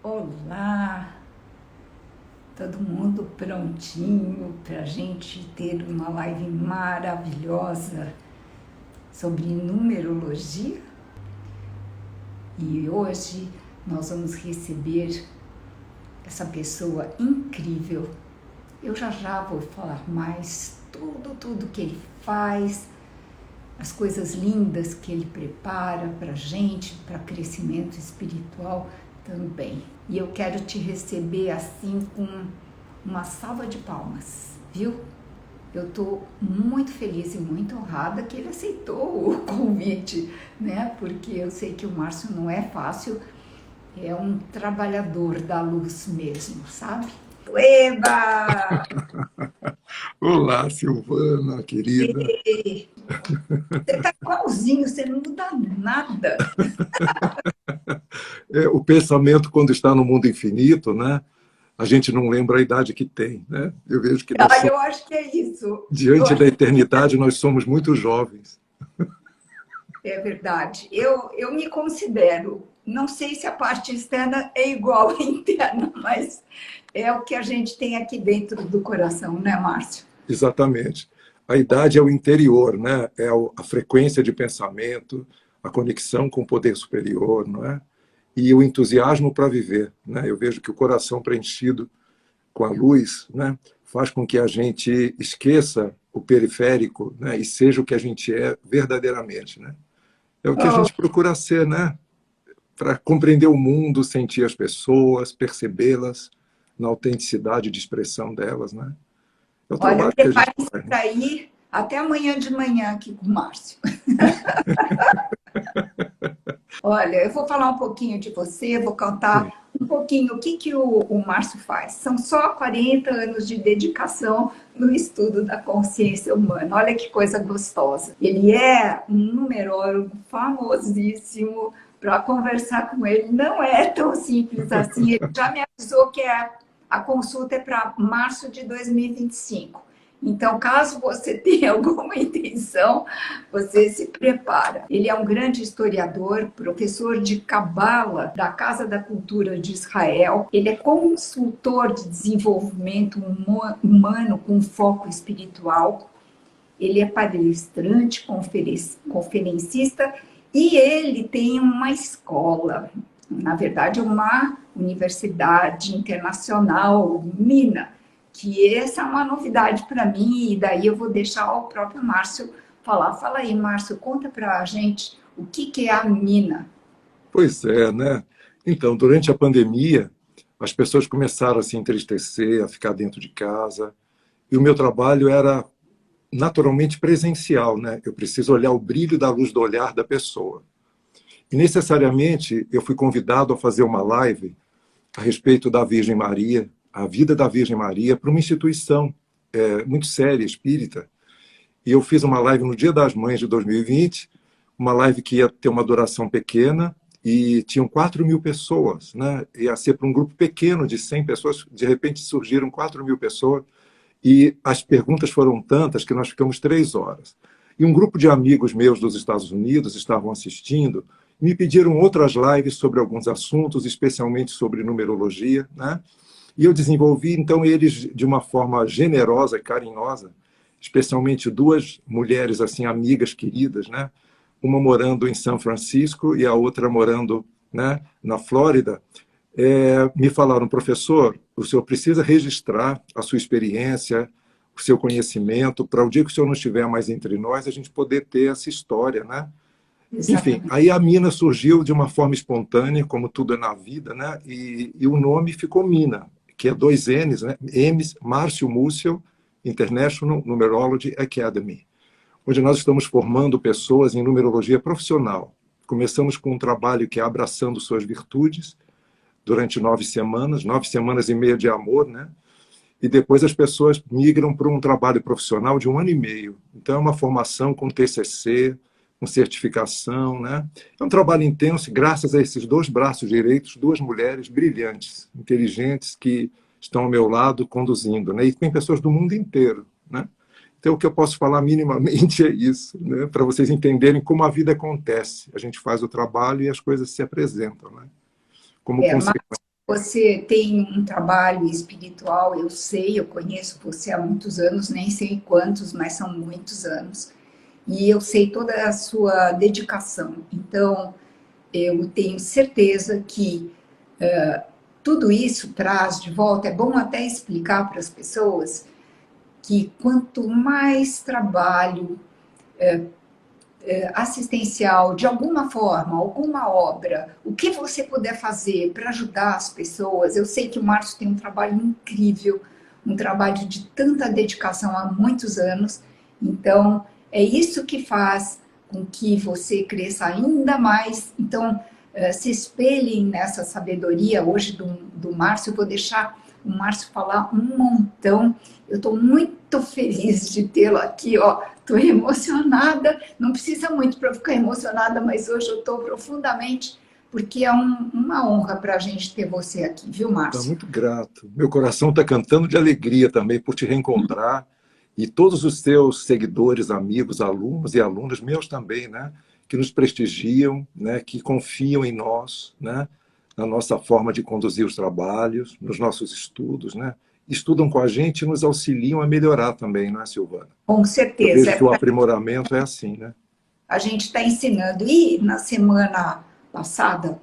Olá, todo mundo prontinho para a gente ter uma live maravilhosa sobre numerologia? E hoje nós vamos receber essa pessoa incrível. Eu já vou falar mais tudo que ele faz, as coisas lindas que ele prepara para a gente, para crescimento espiritual também. E eu quero te receber assim com uma salva de palmas, viu? Eu estou muito feliz e muito honrada que ele aceitou o convite, né? Porque eu sei que o Márcio não é fácil, é um trabalhador da luz mesmo, sabe? Eba! Olá, Silvana, querida. Você tá igualzinho, você não muda nada. O pensamento, quando está no mundo infinito, né, a gente não lembra a idade que tem. Né? Eu vejo que nós Ah, somos, eu acho que é isso. Eu diante acho da eternidade, nós somos muito jovens. que é verdade. Eu me considero, não sei se a parte externa é igual à interna, mas é o que a gente tem aqui dentro do coração, né, Márcio? Exatamente. A idade é o interior, né? É a frequência de pensamento, a conexão com o poder superior, não é? E o entusiasmo para viver. Né? Eu vejo que o coração preenchido com a luz, né, faz com que a gente esqueça o periférico, né, e seja o que a gente é verdadeiramente. Né? É o que a Oh, gente procura ser, né? Para compreender o mundo, sentir as pessoas, percebê-las na autenticidade de expressão delas. Né? É o olha, trabalho que a gente prepare-se faz. Né? para ir até amanhã de manhã aqui com o Márcio. Olha, eu vou falar um pouquinho de você, vou Sim. contar um pouquinho o que o Márcio faz. São só 40 anos de dedicação no estudo da consciência humana. Olha que coisa gostosa. Ele é um numerólogo famosíssimo. Para conversar com ele não é tão simples assim. Ele já me avisou que a consulta é para março de 2025. Então, caso você tenha alguma intenção, você se prepara. Ele é um grande historiador, professor de Cabala da Casa da Cultura de Israel. Ele é consultor de desenvolvimento humano com foco espiritual. Ele é palestrante, conferencista e ele tem uma escola, na verdade, uma universidade internacional, Mina, que essa é uma novidade para mim, e daí eu vou deixar o próprio Márcio falar. Fala aí, Márcio, conta para a gente o que é a Mina. Pois é, né? Então, durante a pandemia, as pessoas começaram a se entristecer, a ficar dentro de casa, e o meu trabalho era naturalmente presencial, né? Eu preciso olhar o brilho da luz do olhar da pessoa. E necessariamente eu fui convidado a fazer uma live a respeito da Virgem Maria, a vida da Virgem Maria, para uma instituição muito séria, espírita. E eu fiz uma live no Dia das Mães de 2020, uma live que ia ter uma duração pequena, e tinham 4.000 pessoas, né? Ia ser para um grupo pequeno de 100 pessoas, de repente surgiram 4.000 pessoas, e as perguntas foram tantas que nós ficamos 3 horas. E um grupo de amigos meus dos Estados Unidos estavam assistindo, me pediram outras lives sobre alguns assuntos, especialmente sobre numerologia, né? E eu desenvolvi, então, eles de uma forma generosa e carinhosa, especialmente duas mulheres, assim, amigas queridas, né? Uma morando em São Francisco e a outra morando, né, na Flórida. Me falaram, professor, o senhor precisa registrar a sua experiência, o seu conhecimento, para o dia que o senhor não estiver mais entre nós, a gente poder ter essa história, né? Enfim, Exatamente. aí a Mina surgiu de uma forma espontânea, como tudo é na vida, né? E o nome ficou Mina, que é dois N's, né? M's, Márcio Múcio International Numerology Academy, onde nós estamos formando pessoas em numerologia profissional. Começamos com um trabalho que é abraçando suas virtudes, durante 9 semanas e meia de amor, né? E depois as pessoas migram para um trabalho profissional de 1 ano e meio. Então é uma formação com TCC, com certificação, né? É um trabalho intenso, graças a esses dois braços direitos, duas mulheres brilhantes, inteligentes, que estão ao meu lado conduzindo, né? E tem pessoas do mundo inteiro, né? Então, o que eu posso falar minimamente é isso, né? Para vocês entenderem como a vida acontece. A gente faz o trabalho e as coisas se apresentam, né? Como É, consequência. Você tem um trabalho espiritual, eu sei, eu conheço você há muitos anos, nem sei quantos, mas são muitos anos. E eu sei toda a sua dedicação. Então, eu tenho certeza que tudo isso traz de volta. É bom até explicar para as pessoas que quanto mais trabalho assistencial, de alguma forma, alguma obra, o que você puder fazer para ajudar as pessoas. Eu sei que o Márcio tem um trabalho incrível, um trabalho de tanta dedicação há muitos anos, então é isso que faz com que você cresça ainda mais. Então, se espelhem nessa sabedoria hoje do Márcio. Eu vou deixar o Márcio falar um montão. Eu estou muito feliz de tê-lo aqui, ó. Estou emocionada, não precisa muito para ficar emocionada, mas hoje eu estou profundamente, porque é uma honra para a gente ter você aqui, viu, Estou Márcio? muito grato. Meu coração está cantando de alegria também por te reencontrar e todos os seus seguidores, amigos, alunos e alunas, meus também, né? Que nos prestigiam, né? Que confiam em nós, né? Na nossa forma de conduzir os trabalhos, nos nossos estudos, né? Estudam com a gente e nos auxiliam a melhorar também, não é, Silvana? Com Eu certeza, vejo que o aprimoramento é assim, né? a gente está ensinando. E na semana passada,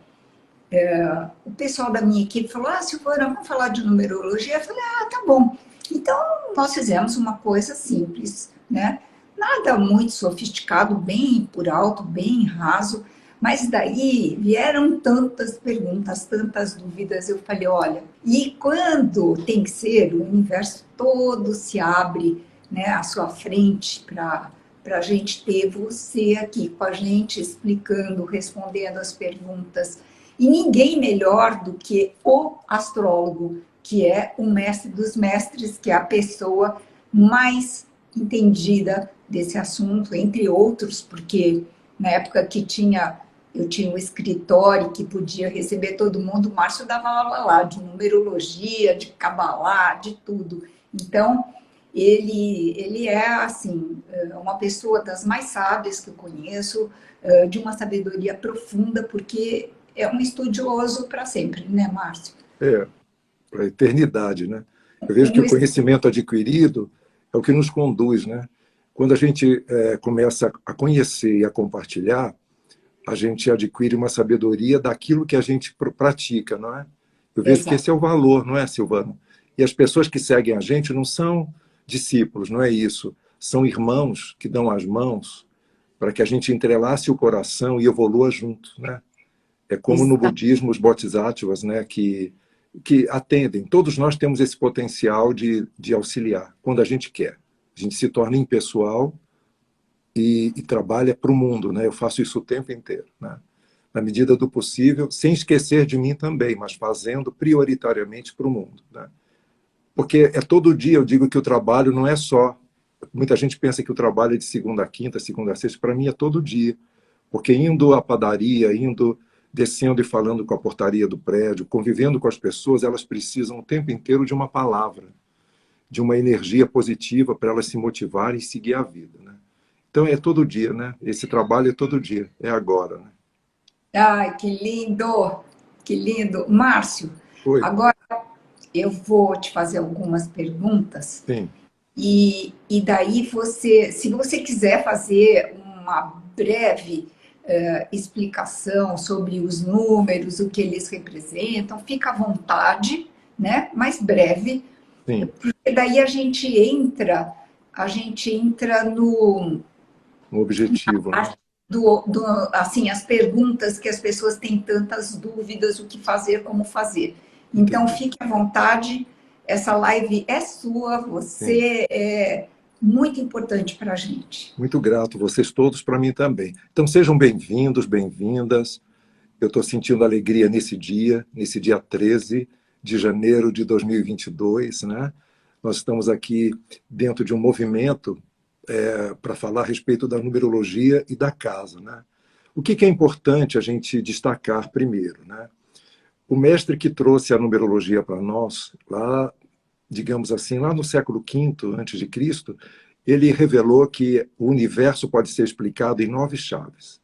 o pessoal da minha equipe falou: Ah, Silvana, vamos falar de numerologia? Eu falei: Ah, tá bom. Então, nós fizemos uma coisa simples, né? Nada muito sofisticado, bem por alto, bem raso, mas daí vieram tantas perguntas, tantas dúvidas. Eu falei: Olha, e quando tem que ser, o universo todo se abre, né, à sua frente para a gente ter você aqui com a gente, explicando, respondendo as perguntas. E ninguém melhor do que o astrólogo, que é o mestre dos mestres, que é a pessoa mais entendida desse assunto, entre outros, porque na época que eu tinha um escritório que podia receber todo mundo, o Márcio dava aula lá de numerologia, de cabalá, de tudo. Então, ele é, assim, uma pessoa das mais sábias que eu conheço, de uma sabedoria profunda, porque é um estudioso para sempre, né, Márcio? É, para a eternidade, né? Eu vejo que o conhecimento adquirido é o que nos conduz, né? Quando a gente começa a conhecer e a compartilhar, a gente adquire uma sabedoria daquilo que a gente pratica, não é? Eu vejo que Exato. esse é o valor, não é, Silvana? E as pessoas que seguem a gente não são discípulos, não é isso. São irmãos que dão as mãos para que a gente entrelace o coração e evolua junto, né? É como no Exato. budismo, os bodhisattvas, né, que atendem. Todos nós temos esse potencial de auxiliar, quando a gente quer. A gente se torna impessoal e trabalha para o mundo, né? Eu faço isso o tempo inteiro, né? Na medida do possível, sem esquecer de mim também, mas fazendo prioritariamente para o mundo, né? Porque é todo dia, eu digo que o trabalho não é só... Muita gente pensa que o trabalho é de segunda a quinta, segunda a sexta. Para mim é todo dia. Porque indo à padaria, descendo e falando com a portaria do prédio, convivendo com as pessoas, elas precisam o tempo inteiro de uma palavra, de uma energia positiva para elas se motivarem e seguir a vida, né? Então é todo dia, né? Esse trabalho é todo dia, é agora, né? Ai, que lindo! Que lindo! Márcio, Oi, agora eu vou te fazer algumas perguntas sim, e daí você, se você quiser fazer uma breve explicação sobre os números, o que eles representam, fica à vontade, né? Mais breve, sim, porque daí a gente entra no um objetivo, né? assim, as perguntas que as pessoas têm tantas dúvidas, o que fazer, como fazer. Então, Entendi, fique à vontade, essa live é sua, sim. você é muito importante para a gente. Muito grato, vocês todos, para mim também. Então sejam bem-vindos, bem-vindas. Eu estou sentindo alegria nesse dia 13 de janeiro de 2022, né? Nós estamos aqui dentro de um movimento para falar a respeito da numerologia e da casa, né? O que é importante a gente destacar primeiro, né? O mestre que trouxe a numerologia para nós, lá, digamos assim, lá no século V antes de Cristo, ele revelou que o universo pode ser explicado em 9 chaves.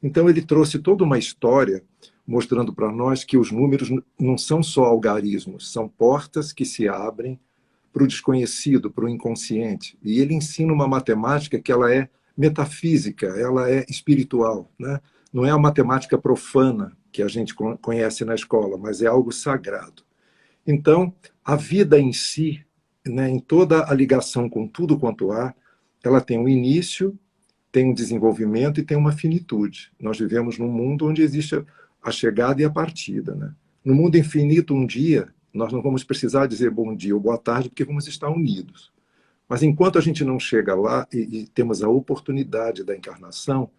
Então ele trouxe toda uma história mostrando para nós que os números não são só algarismos, são portas que se abrem para o desconhecido, para o inconsciente. E ele ensina uma matemática que ela é metafísica, ela é espiritual, né? Não é a matemática profana que a gente conhece na escola, mas é algo sagrado. Então, a vida em si, né, em toda a ligação com tudo quanto há, ela tem um início, tem um desenvolvimento e tem uma finitude. Nós vivemos num mundo onde existe a chegada e a partida, né? No mundo infinito, um dia, nós não vamos precisar dizer bom dia ou boa tarde, porque vamos estar unidos. Mas enquanto a gente não chega lá e temos a oportunidade da encarnação,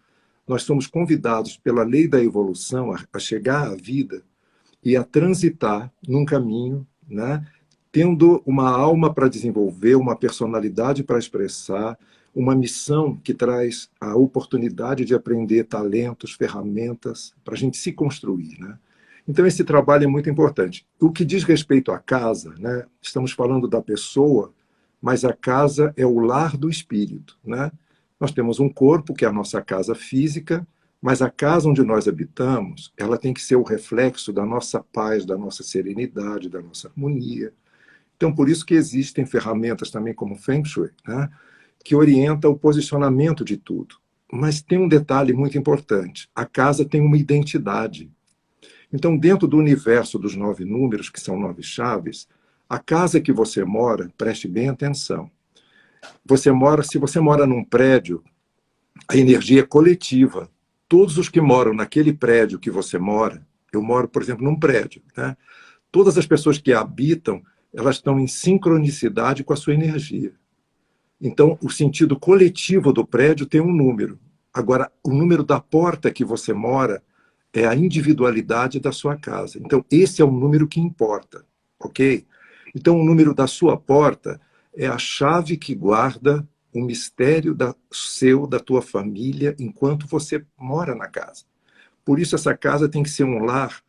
nós somos convidados pela lei da evolução a chegar à vida e a transitar num caminho, né, tendo uma alma para desenvolver, uma personalidade para expressar, uma missão que traz a oportunidade de aprender talentos, ferramentas, para a gente se construir, né? Então, esse trabalho é muito importante. O que diz respeito à casa, né, estamos falando da pessoa, mas a casa é o lar do espírito, né? Nós temos um corpo, que é a nossa casa física, mas a casa onde nós habitamos, ela tem que ser o reflexo da nossa paz, da nossa serenidade, da nossa harmonia. Então, por isso que existem ferramentas também como Feng Shui, né, que orienta o posicionamento de tudo. Mas tem um detalhe muito importante. A casa tem uma identidade. Então, dentro do universo dos 9 números, que são 9 chaves, a casa que você mora, preste bem atenção. Se você mora num prédio, a energia é coletiva. Todos os que moram naquele prédio que você mora, eu moro, por exemplo, num prédio, né? Todas as pessoas que habitam, elas estão em sincronicidade com a sua energia. Então, o sentido coletivo do prédio tem um número. Agora, o número da porta que você mora é a individualidade da sua casa. Então, esse é o número que importa, ok? Então, o número da sua porta é a chave que guarda o mistério da tua família enquanto você mora na casa. Por isso, essa casa tem que ser um lar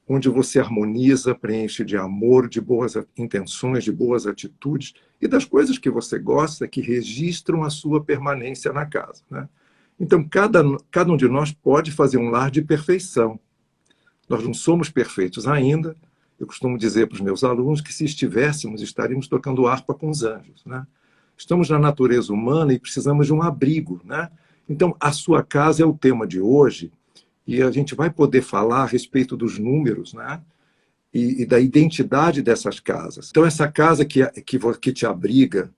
onde você harmoniza, preenche de amor, de boas intenções, de boas atitudes e das coisas que você gosta que registram a sua permanência na casa, né? Então, cada um de nós pode fazer um lar de perfeição. Nós não somos perfeitos ainda. Eu costumo dizer para os meus alunos que se estivéssemos, estaríamos tocando harpa com os anjos, né? Estamos na natureza humana e precisamos de um abrigo, né? Então, a sua casa é o tema de hoje e a gente vai poder falar a respeito dos números, né? E da identidade dessas casas. Então, essa casa que te abriga,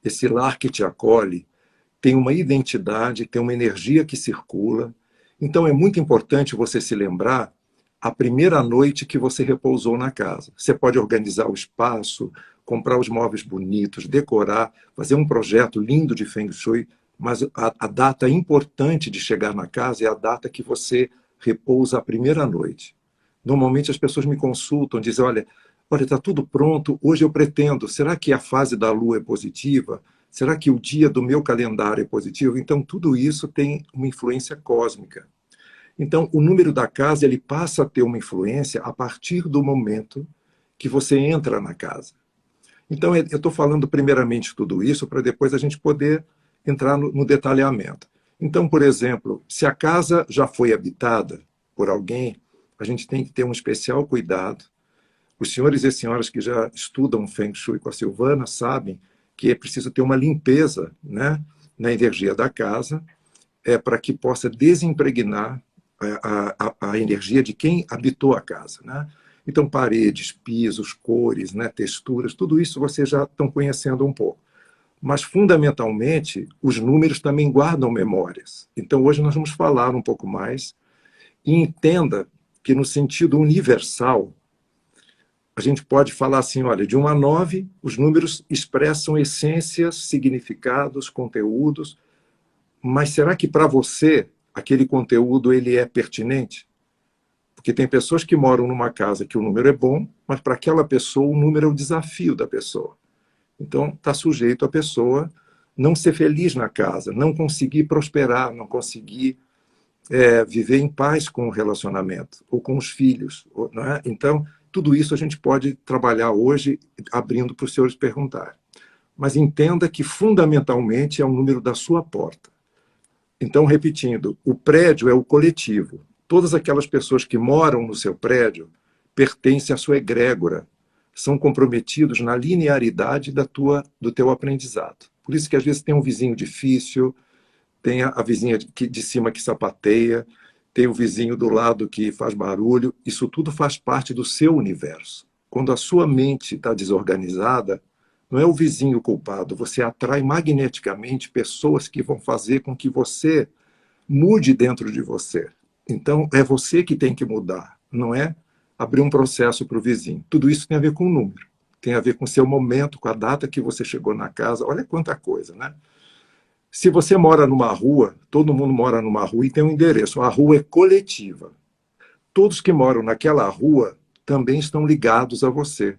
esse lar que te acolhe, tem uma identidade, tem uma energia que circula. Então, é muito importante você se lembrar a primeira noite que você repousou na casa. Você pode organizar o espaço, comprar os móveis bonitos, decorar, fazer um projeto lindo de Feng Shui, mas a data importante de chegar na casa é a data que você repousa a primeira noite. Normalmente as pessoas me consultam, dizem, olha, está tudo pronto, hoje eu pretendo, será que a fase da lua é positiva? Será que o dia do meu calendário é positivo? Então, tudo isso tem uma influência cósmica. Então, o número da casa ele passa a ter uma influência a partir do momento que você entra na casa. Então, eu estou falando primeiramente tudo isso para depois a gente poder entrar no detalhamento. Então, por exemplo, se a casa já foi habitada por alguém, a gente tem que ter um especial cuidado. Os senhores e senhoras que já estudam Feng Shui com a Silvana sabem que é preciso ter uma limpeza, né, na energia da casa, para que possa desimpregnar a energia de quem habitou a casa, né? Então, paredes, pisos, cores, né, texturas, tudo isso vocês já estão conhecendo um pouco. Mas, fundamentalmente, os números também guardam memórias. Então, hoje nós vamos falar um pouco mais e entenda que, no sentido universal, a gente pode falar assim, olha, de 1 a 9, os números expressam essências, significados, conteúdos, mas será que para você aquele conteúdo ele é pertinente? Porque tem pessoas que moram numa casa que o número é bom, mas para aquela pessoa o número é o desafio da pessoa. Então, está sujeito a pessoa não ser feliz na casa, não conseguir prosperar, não conseguir viver em paz com o relacionamento, ou com os filhos. Não é? Então, tudo isso a gente pode trabalhar hoje, abrindo para os senhores perguntarem. Mas entenda que, fundamentalmente, é o número da sua porta. Então, repetindo, o prédio é o coletivo. Todas aquelas pessoas que moram no seu prédio pertencem à sua egrégora, são comprometidos na linearidade do teu aprendizado. Por isso que às vezes tem um vizinho difícil, tem a vizinha de cima que sapateia, tem o vizinho do lado que faz barulho. Isso tudo faz parte do seu universo. Quando a sua mente está desorganizada, não é o vizinho culpado, você atrai magneticamente pessoas que vão fazer com que você mude dentro de você. Então, é você que tem que mudar, não é abrir um processo para o vizinho. Tudo isso tem a ver com o número, tem a ver com o seu momento, com a data que você chegou na casa. Olha quanta coisa, né? Se você mora numa rua, todo mundo mora numa rua e tem um endereço. A rua é coletiva. Todos que moram naquela rua também estão ligados a você,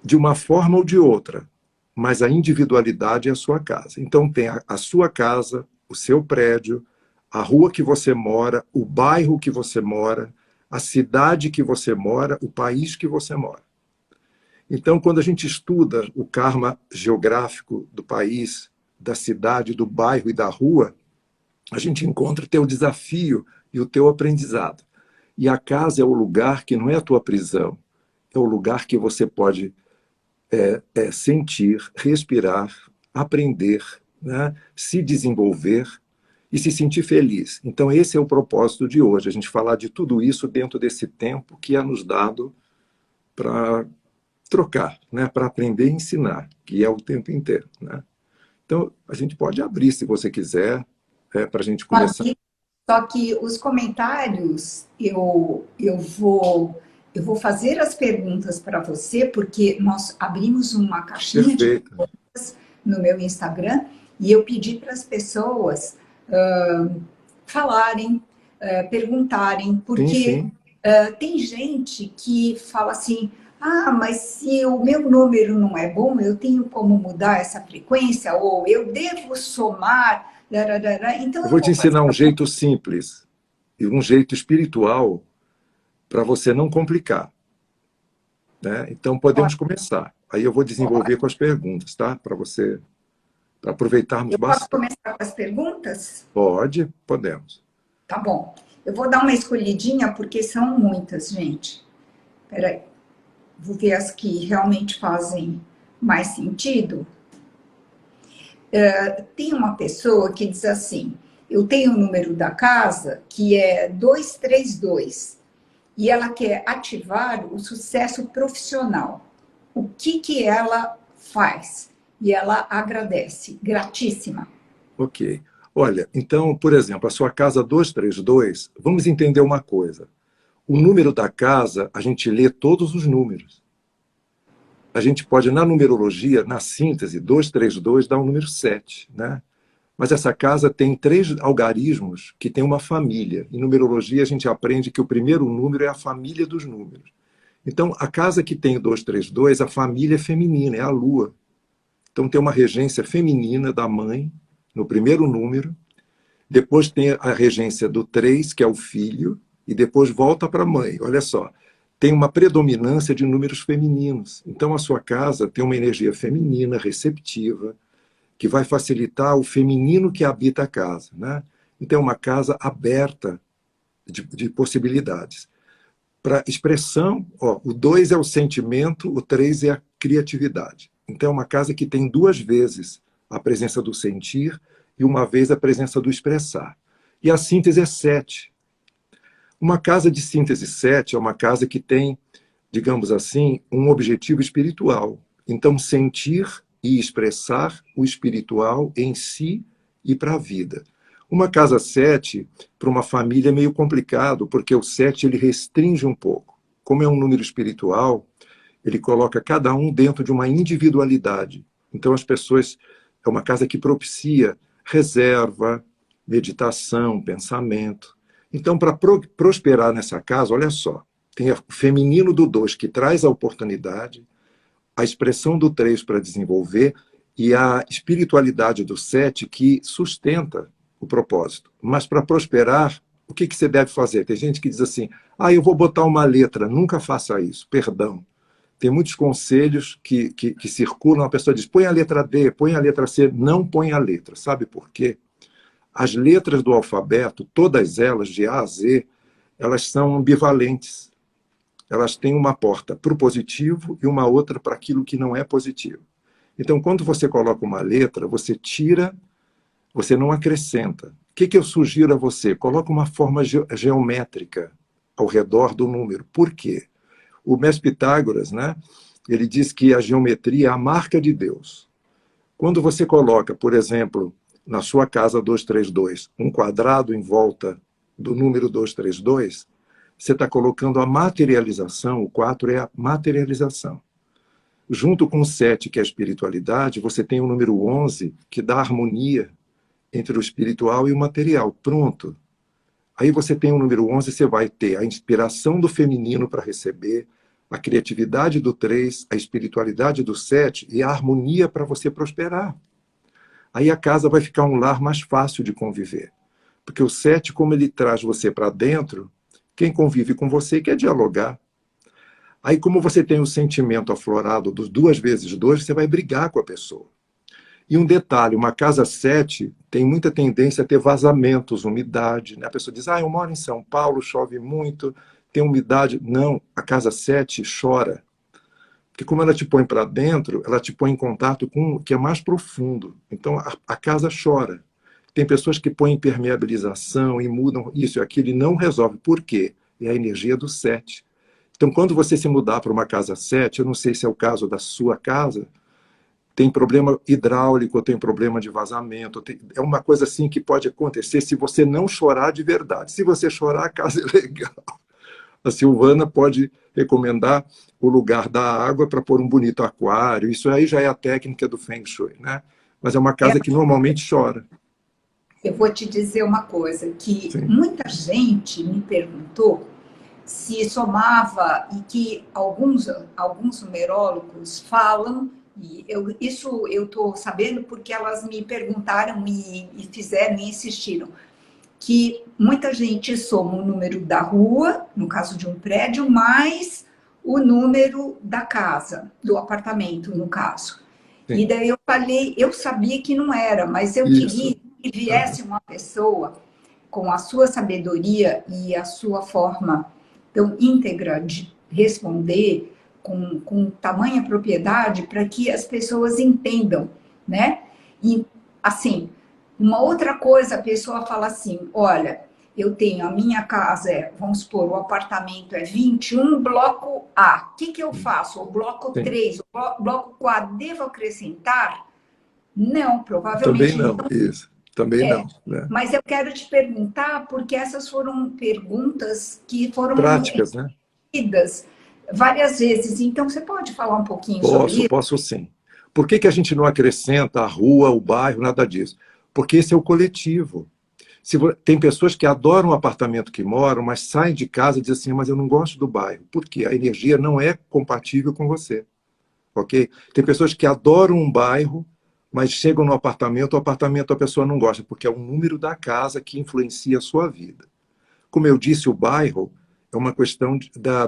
de uma forma ou de outra, mas a individualidade é a sua casa. Então tem a sua casa, o seu prédio, a rua que você mora, o bairro que você mora, a cidade que você mora, o país que você mora. Então, quando a gente estuda o karma geográfico do país, da cidade, do bairro e da rua, a gente encontra o teu desafio e o teu aprendizado. E a casa é o lugar que não é a tua prisão, é o lugar que você pode sentir, respirar, aprender, né? Se desenvolver e se sentir feliz. Então esse é o propósito de hoje, a gente falar de tudo isso dentro desse tempo que é nos dado para trocar, né? Para aprender e ensinar, que é o tempo inteiro, né? Então a gente pode abrir, se você quiser, para a gente começar. Só que os comentários, eu vou fazer as perguntas para você, porque nós abrimos uma caixinha Perfeito. de perguntas no meu Instagram, e eu pedi para as pessoas falarem, perguntarem, porque Sim. tem gente que fala assim, ah, mas se o meu número não é bom, eu tenho como mudar essa frequência, ou eu devo somar, então Eu vou te ensinar um jeito simples e um jeito espiritual para você não complicar, né? Então podemos começar. Aí eu vou desenvolver com as perguntas, tá? Para aproveitarmos eu posso bastante. começar com as perguntas? Podemos. Tá bom. Eu vou dar uma escolhidinha, porque são muitas, gente. Peraí. Vou ver as que realmente fazem mais sentido. Tem uma pessoa que diz assim, eu tenho o número da casa, que é 232, e ela quer ativar o sucesso profissional. O que ela faz? E ela agradece, gratíssima. Ok. Olha, então, por exemplo, a sua casa 232, vamos entender uma coisa. O número da casa, a gente lê todos os números. A gente pode, na numerologia, na síntese, 232 dá o número 7, né? Mas essa casa tem 3 algarismos que tem uma família. Em numerologia, a gente aprende que o primeiro número é a família dos números. Então, a casa que tem o 232, a família é feminina, é a lua. Então, tem uma regência feminina da mãe, no primeiro número. Depois tem a regência do 3, que é o filho, e depois volta para a mãe. Olha só, tem uma predominância de números femininos. Então, a sua casa tem uma energia feminina, receptiva, que vai facilitar o feminino que habita a casa, né? Então, é uma casa aberta de possibilidades. Para expressão, o 2 é o sentimento, o 3 é a criatividade. Então, é uma casa que tem 2 vezes a presença do sentir e uma vez a presença do expressar. E a síntese é 7. Uma casa de síntese 7 é uma casa que tem, digamos assim, um objetivo espiritual. Então, sentir e expressar o espiritual em si e para a vida. Uma casa 7, para uma família, é meio complicado, porque o 7 ele restringe um pouco. Como é um número espiritual, ele coloca cada um dentro de uma individualidade. Então, as pessoas... É uma casa que propicia reserva, meditação, pensamento. Então, para prosperar nessa casa, olha só, tem o feminino do 2, que traz a oportunidade, a expressão do 3 para desenvolver e a espiritualidade do 7 que sustenta o propósito. Mas para prosperar, o que você deve fazer? Tem gente que diz assim, eu vou botar uma letra. Nunca faça isso, perdão. Tem muitos conselhos que circulam, a pessoa diz, põe a letra D, põe a letra C. Não põe a letra. Sabe por quê? As letras do alfabeto, todas elas, de A a Z, elas são ambivalentes. Elas têm uma porta para o positivo e uma outra para aquilo que não é positivo. Então, quando você coloca uma letra, você tira, você não acrescenta. O que eu sugiro a você? Coloque uma forma geométrica ao redor do número. Por quê? O mestre Pitágoras, né, ele diz que a geometria é a marca de Deus. Quando você coloca, por exemplo, na sua casa 232, um quadrado em volta do número 232, você está colocando a materialização, o 4 é a materialização. Junto com o 7, que é a espiritualidade, você tem o número 11, que dá harmonia entre o espiritual e o material. Pronto. Aí você tem o número 11, você vai ter a inspiração do feminino para receber, a criatividade do 3, a espiritualidade do 7 e a harmonia para você prosperar. Aí a casa vai ficar um lar mais fácil de conviver. Porque o 7, como ele traz você para dentro, quem convive com você quer dialogar. Aí, como você tem o sentimento aflorado dos 2 vezes 2, você vai brigar com a pessoa. E um detalhe, uma casa 7 tem muita tendência a ter vazamentos, umidade. Né? A pessoa diz, eu moro em São Paulo, chove muito, tem umidade. Não, a casa 7 chora. Porque como ela te põe para dentro, ela te põe em contato com o que é mais profundo. Então, a casa chora. Tem pessoas que põem impermeabilização e mudam isso e aquilo e não resolve. Por quê? É a energia do 7. Então, quando você se mudar para uma casa 7, eu não sei se é o caso da sua casa, tem problema hidráulico, tem problema de vazamento, é uma coisa assim que pode acontecer se você não chorar de verdade. Se você chorar, a casa é legal. A Silvana pode recomendar o lugar da água para pôr um bonito aquário. Isso aí já é a técnica do Feng Shui, né? Mas é uma casa que normalmente chora. Eu vou te dizer uma coisa, que Sim. muita gente me perguntou se somava, e que alguns numerólogos falam, e isso eu estou sabendo porque elas me perguntaram e fizeram e insistiram, que muita gente soma o número da rua, no caso de um prédio, mais o número da casa, do apartamento, no caso. Sim. E daí eu falei, eu sabia que não era, mas eu queria que viesse uma pessoa com a sua sabedoria e a sua forma tão íntegra de responder com tamanha propriedade para que as pessoas entendam, né? E, assim, uma outra coisa, a pessoa fala assim, olha, eu tenho a minha casa, vamos supor, o apartamento é 21, bloco A. O que eu faço? O bloco 3, o bloco 4, devo acrescentar? Não, provavelmente. Também não, isso. Também não. Né? Mas eu quero te perguntar, porque essas foram perguntas que foram práticas, né? Várias vezes. Então, você pode falar um pouquinho sobre isso? Posso sim. Por que a gente não acrescenta a rua, o bairro, nada disso? Porque esse é o coletivo. Tem pessoas que adoram o apartamento que moram, mas saem de casa e dizem assim, mas eu não gosto do bairro. Por quê? A energia não é compatível com você. Ok? Tem pessoas que adoram um bairro, mas chegam no apartamento, o apartamento a pessoa não gosta, porque é o número da casa que influencia a sua vida. Como eu disse, o bairro é uma questão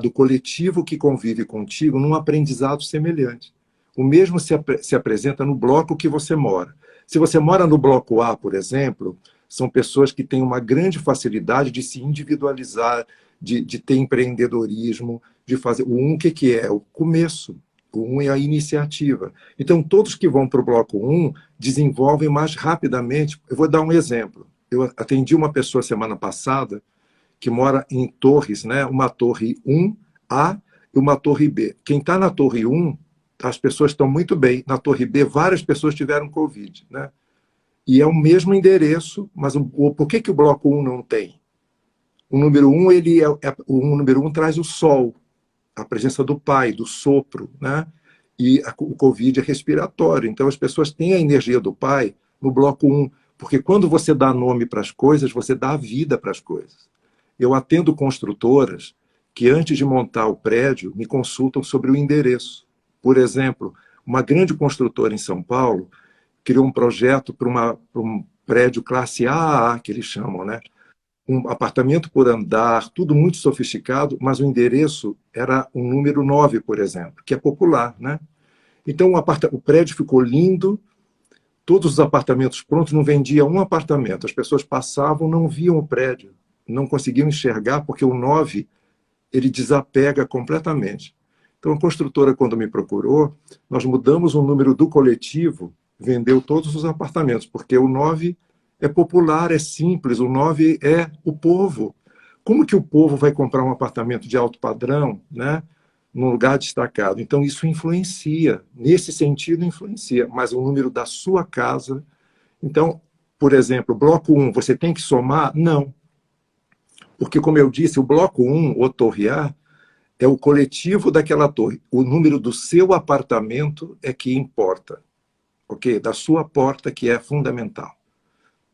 do coletivo que convive contigo num aprendizado semelhante. O mesmo se apresenta no bloco que você mora. Se você mora no bloco A, por exemplo, são pessoas que têm uma grande facilidade de se individualizar, de ter empreendedorismo, de fazer... O 1, o que é? O começo. O 1 é a iniciativa. Então, todos que vão para o bloco 1 desenvolvem mais rapidamente. Eu vou dar um exemplo. Eu atendi uma pessoa semana passada que mora em torres, né? Uma torre 1A e uma torre B. Quem está na torre 1, as pessoas estão muito bem. Na torre B, várias pessoas tiveram Covid, né? E é o mesmo endereço, mas por que o bloco 1 não tem? O número 1, o número 1 traz o sol, a presença do pai, do sopro, né? E o Covid é respiratório. Então, as pessoas têm a energia do pai no bloco 1, porque quando você dá nome para as coisas, você dá vida para as coisas. Eu atendo construtoras que, antes de montar o prédio, me consultam sobre o endereço. Por exemplo, uma grande construtora em São Paulo criou um projeto para um prédio classe AAA, que eles chamam, né? Um apartamento por andar, tudo muito sofisticado, mas o endereço era um número 9, por exemplo, que é popular, né? Então, o prédio ficou lindo, todos os apartamentos prontos, não vendia um apartamento. As pessoas passavam, não viam o prédio, não conseguiam enxergar, porque o 9 ele desapega completamente. Então, a construtora, quando me procurou, nós mudamos o número do coletivo, vendeu todos os apartamentos, porque o 9 é popular, é simples, o 9 é o povo. Como que o povo vai comprar um apartamento de alto padrão, né, num lugar destacado? Então, isso influencia, nesse sentido, influencia, mas o número da sua casa. Então, por exemplo, bloco 1, você tem que somar? Não. Porque, como eu disse, o bloco 1, o torre A, é o coletivo daquela torre. O número do seu apartamento é que importa, ok? Da sua porta, que é fundamental,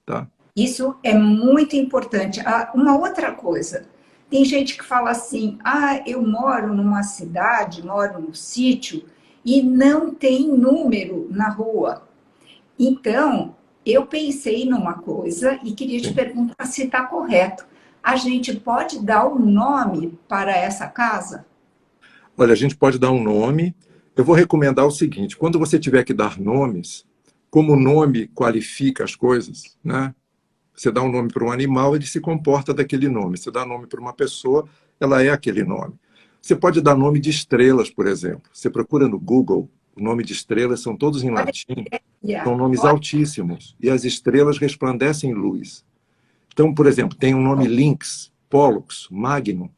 tá? Isso é muito importante. Uma outra coisa, tem gente que fala assim, eu moro numa cidade, moro num sítio, e não tem número na rua. Então, eu pensei numa coisa e queria te Sim. perguntar se está correto. A gente pode dar um nome para essa casa? Olha, a gente pode dar um nome. Eu vou recomendar o seguinte: quando você tiver que dar nomes, como o nome qualifica as coisas, né? Você dá um nome para um animal, ele se comporta daquele nome. Você dá nome para uma pessoa, ela é aquele nome. Você pode dar nome de estrelas, por exemplo. Você procura no Google, o nome de estrelas são todos em Olha, latim, olha, são nomes olha, altíssimos, e as estrelas resplandecem luz. Então, por exemplo, tem o nome Lynx, Pollux, Magnum,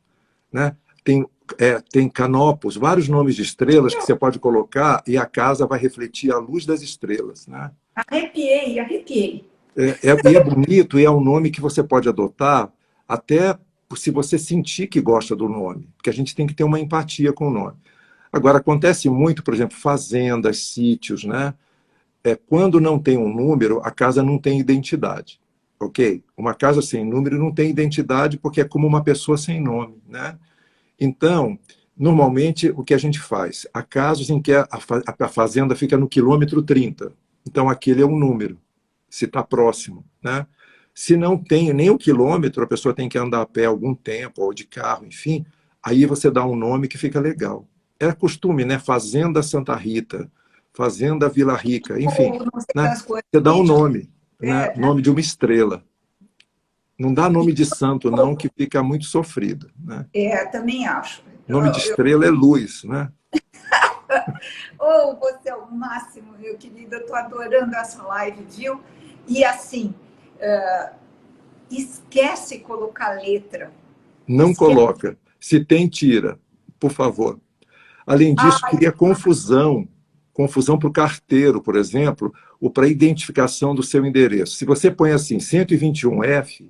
né? Tem Canopus, vários nomes de estrelas que você pode colocar e a casa vai refletir a luz das estrelas, né? arrepiei, arrepiei. E é bonito, e é um nome que você pode adotar até se você sentir que gosta do nome, porque a gente tem que ter uma empatia com o nome. Agora, acontece muito, por exemplo, fazendas, sítios, né? Quando não tem um número, a casa não tem identidade, ok? Uma casa sem número não tem identidade porque é como uma pessoa sem nome, né? Então, normalmente, o que a gente faz? Há casos em que a fazenda fica no quilômetro 30. Então, aquele é um número, se está próximo, né? Se não tem nem um quilômetro, a pessoa tem que andar a pé algum tempo, ou de carro, enfim, aí você dá um nome que fica legal. É costume, né? Fazenda Santa Rita, Fazenda Vila Rica, enfim, Ou não sei né? das coisas. Você dá um nome, né? É, Nome de uma estrela. Não dá nome de santo, não, que fica muito sofrido, né? também acho. Nome de estrela é luz, né? Você é o máximo, meu querido. Eu estou adorando essa live, viu? E assim, esquece colocar letra. Não Esquece. coloca. Se tem, tira, por favor. Além disso, Ai, cria confusão. Confusão para o carteiro, por exemplo, ou para a identificação do seu endereço. Se você põe assim, 121F,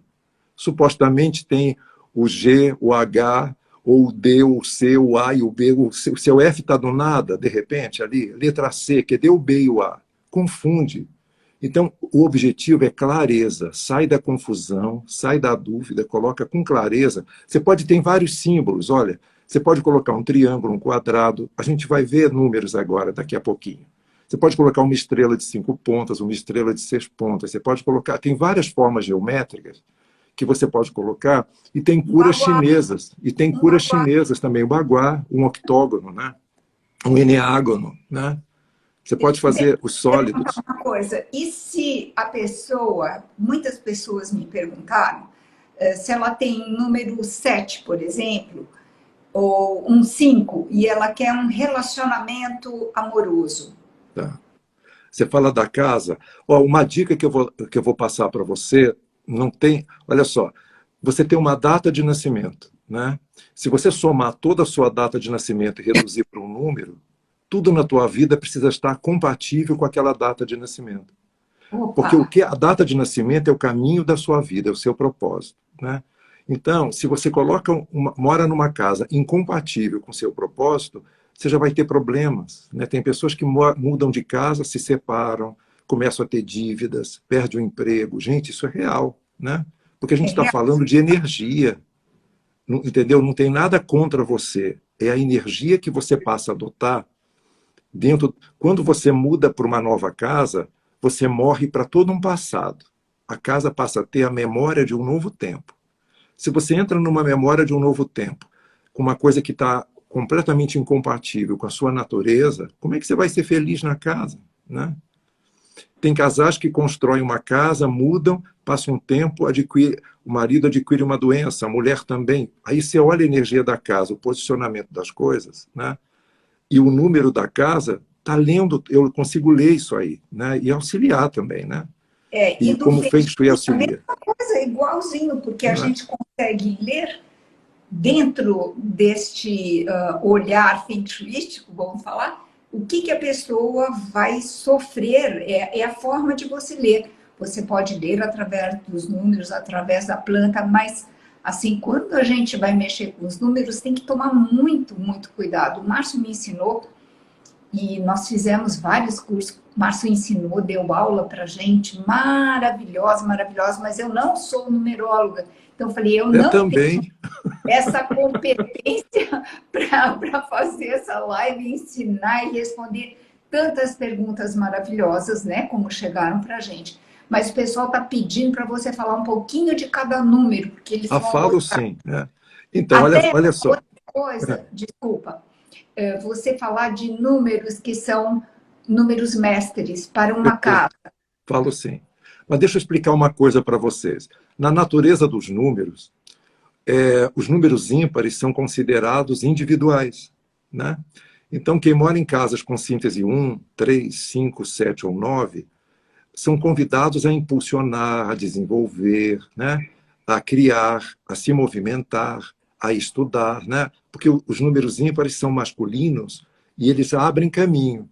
supostamente tem o G, o H, ou o D, o C, o A e o B. O seu F está do nada, de repente, ali. Letra C, que deu o B e o A. Confunde. Então, o objetivo é clareza. Sai da confusão, sai da dúvida, coloca com clareza. Você pode ter vários símbolos, olha. Você pode colocar um triângulo, um quadrado. A gente vai ver números agora, daqui a pouquinho. Você pode colocar uma estrela de 5 pontas, uma estrela de 6 pontas. Você pode colocar... Tem várias formas geométricas que você pode colocar. E tem um curas baguá, chinesas. E tem um curas baguá. chinesas também. O baguá, um octógono, né? Um eneágono, né? Você pode Deixa fazer os eu perguntar sólidos. uma coisa. E se a pessoa, muitas pessoas me perguntaram, se ela tem número 7, por exemplo, ou um 5 e ela quer um relacionamento amoroso. Tá? Você fala da casa. Ó, uma dica que eu vou passar para você, não tem. Olha só, você tem uma data de nascimento, né? Se você somar toda a sua data de nascimento e reduzir para um número, tudo na tua vida precisa estar compatível com aquela data de nascimento. Opa, Porque a data de nascimento é o caminho da sua vida, é o seu propósito, né? Então, se você mora numa casa incompatível com o seu propósito, você já vai ter problemas, né? Tem pessoas que mudam de casa, se separam, começam a ter dívidas, perdem o emprego. Gente, isso é real, né? Porque a gente está é falando de energia, entendeu? Não tem nada contra você. É a energia que você passa a adotar dentro. Quando você muda para uma nova casa, você morre para todo um passado. A casa passa a ter a memória de um novo tempo. Se você entra numa memória de um novo tempo, com uma coisa que está completamente incompatível com a sua natureza, como é que você vai ser feliz na casa, né? Tem casais que constroem uma casa, mudam, passa um tempo, o marido adquire uma doença, a mulher também. Aí você olha a energia da casa, o posicionamento das coisas, né? E o número da casa, tá lendo, eu consigo ler isso aí, né? E auxiliar também, né? E E do como o Feng Feng Shui Shui, a auxilia. mesma coisa, igualzinho, porque a Né? gente consegue ler dentro deste olhar feng shuístico, vamos falar, o que a pessoa vai sofrer, é a forma de você ler. Você pode ler através dos números, através da planta, mas, assim, quando a gente vai mexer com os números, tem que tomar muito, muito cuidado. O Márcio me ensinou, e nós fizemos vários cursos, o Márcio ensinou, deu aula para gente, maravilhosa, maravilhosa, mas eu não sou numeróloga, então eu falei, eu não Também. essa competência para fazer essa live, ensinar e responder tantas perguntas maravilhosas, né, como chegaram para a gente. Mas o pessoal está pedindo para você falar um pouquinho de cada número, porque eles vão Falo gostar. sim. Né? Então, Até olha só. outra coisa, desculpa, você falar de números que são números mestres para uma casa. Falo sim. Mas deixa eu explicar uma coisa para vocês. Na natureza dos números, os números ímpares são considerados individuais. Né? Então, quem mora em casas com síntese 1, 3, 5, 7 ou 9, são convidados a impulsionar, a desenvolver, né? A criar, a se movimentar, a estudar, né? Porque os números ímpares são masculinos e eles abrem caminho.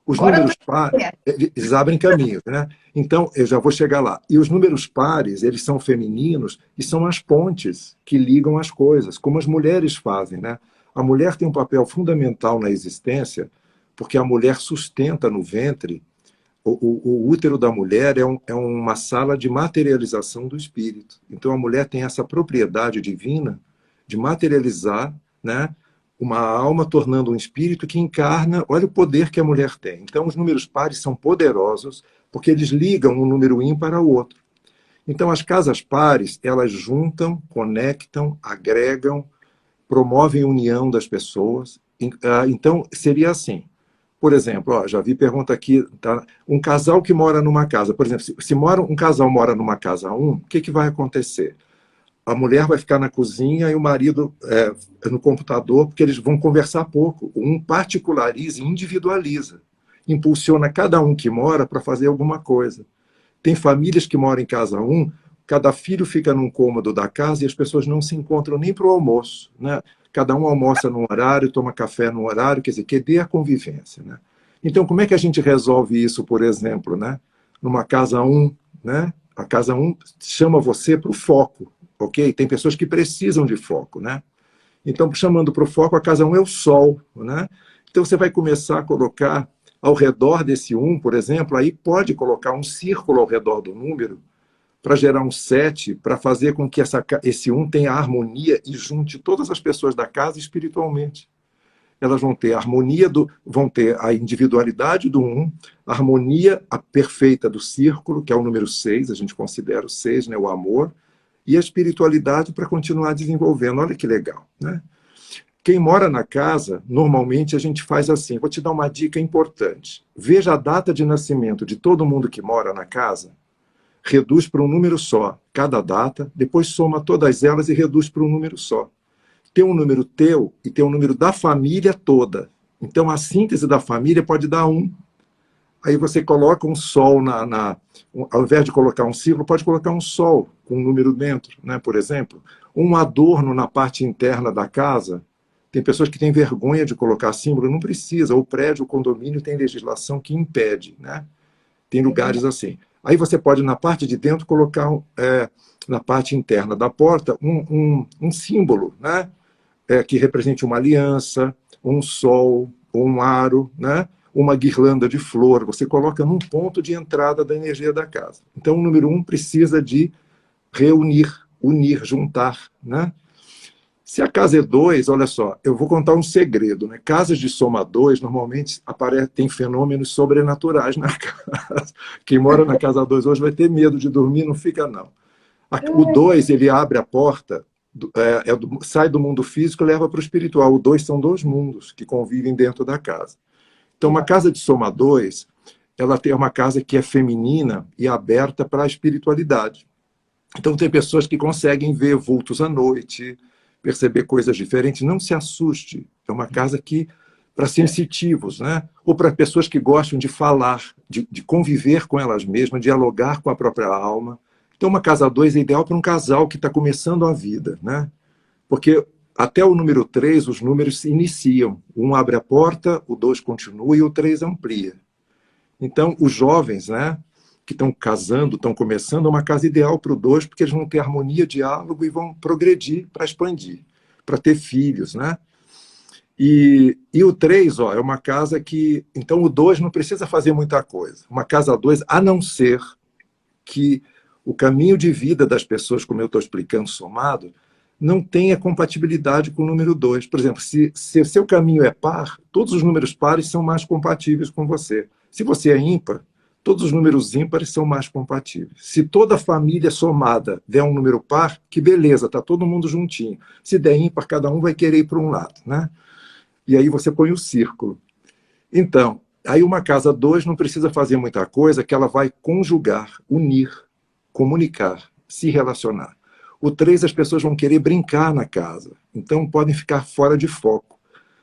Os Agora eu números estou pares, entendendo. eles abrem caminho, né? Então, eu já vou chegar lá. E os números pares, eles são femininos e são as pontes que ligam as coisas, como as mulheres fazem, né? A mulher tem um papel fundamental na existência, porque a mulher sustenta no ventre. O útero da mulher é uma sala de materialização do espírito. Então, a mulher tem essa propriedade divina de materializar, né, uma alma, tornando um espírito que encarna. Olha o poder que a mulher tem. Então, os números pares são poderosos porque eles ligam um número ímpar ao outro. Então, as casas pares, elas juntam, conectam, agregam, promovem a união das pessoas. Então, seria assim. Por exemplo, já vi pergunta aqui, tá? Um casal que mora numa casa, por exemplo, se um casal mora numa casa o que vai acontecer? A mulher vai ficar na cozinha e o marido no computador, porque eles vão conversar pouco. Um particulariza, individualiza, impulsiona cada um que mora para fazer alguma coisa. Tem famílias que moram em casa cada filho fica num cômodo da casa e as pessoas não se encontram nem para o almoço, né? Cada um almoça num horário, toma café num horário, quer dizer, que dê a convivência, né? Então, como é que a gente resolve isso, por exemplo, né? Numa casa né? A casa chama você para o foco, ok? Tem pessoas que precisam de foco, né? Então, chamando para o foco, a casa é o sol, né? Então, você vai começar a colocar ao redor desse por exemplo, aí pode colocar um círculo ao redor do número, para gerar um 7, para fazer com que esse tenha harmonia e junte todas as pessoas da casa espiritualmente. Elas vão ter a harmonia vão ter a individualidade do a harmonia perfeita do círculo, que é o número 6, a gente considera o 6, né, o amor, e a espiritualidade para continuar desenvolvendo. Olha que legal, né? Quem mora na casa, normalmente a gente faz assim. Vou te dar uma dica importante. Veja a data de nascimento de todo mundo que mora na casa, reduz para um número só cada data, depois soma todas elas e reduz para um número só. Tem um número teu e tem um número da família toda. Então, a síntese da família pode dar 1. Aí você coloca um sol ao invés de colocar um círculo, pode colocar um sol com um número dentro, né? Por exemplo. Um adorno na parte interna da casa. Tem pessoas que têm vergonha de colocar símbolo, não precisa. O prédio, o condomínio tem legislação que impede, né? Tem lugares assim. Aí você pode, na parte de dentro, colocar na parte interna da porta um símbolo, né? Que represente uma aliança, um sol, um aro, né? Uma guirlanda de flor. Você coloca num ponto de entrada da energia da casa. Então, o número 1 precisa de reunir, unir, juntar, né? Se a casa é 2, olha só, eu vou contar um segredo, né? Casas de soma 2, normalmente tem fenômenos sobrenaturais na casa. Quem mora na casa 2 hoje vai ter medo de dormir, não fica não. O 2, ele abre a porta, sai do mundo físico e leva para o espiritual. O 2 são 2 mundos que convivem dentro da casa. Então, uma casa de soma 2, ela tem uma casa que é feminina e aberta para a espiritualidade. Então, tem pessoas que conseguem ver vultos à noite, perceber coisas diferentes. Não se assuste. É uma casa que para sensitivos, né? Ou para pessoas que gostam de falar, de conviver com elas mesmas, dialogar com a própria alma. Então, uma casa 2 é ideal para um casal que está começando a vida, né? Porque até o número 3, os números se iniciam. O 1 abre a porta, o 2 continua e o 3 amplia. Então, os jovens, né, que estão casando, estão começando, é uma casa ideal para o 2, porque eles vão ter harmonia, diálogo e vão progredir para expandir, para ter filhos, né? E o 3, ó, é uma casa que... Então, o 2 não precisa fazer muita coisa. Uma casa 2, a não ser que o caminho de vida das pessoas, como eu estou explicando, somado, não tenha compatibilidade com o número 2. Por exemplo, se o seu caminho é par, todos os números pares são mais compatíveis com você. Se você é ímpar, todos os números ímpares são mais compatíveis. Se toda a família somada der um número par, que beleza, está todo mundo juntinho. Se der ímpar, cada um vai querer ir para um lado, né? E aí você põe o círculo. Então, aí uma casa 2 não precisa fazer muita coisa, que ela vai conjugar, unir, comunicar, se relacionar. O 3, as pessoas vão querer brincar na casa, então podem ficar fora de foco.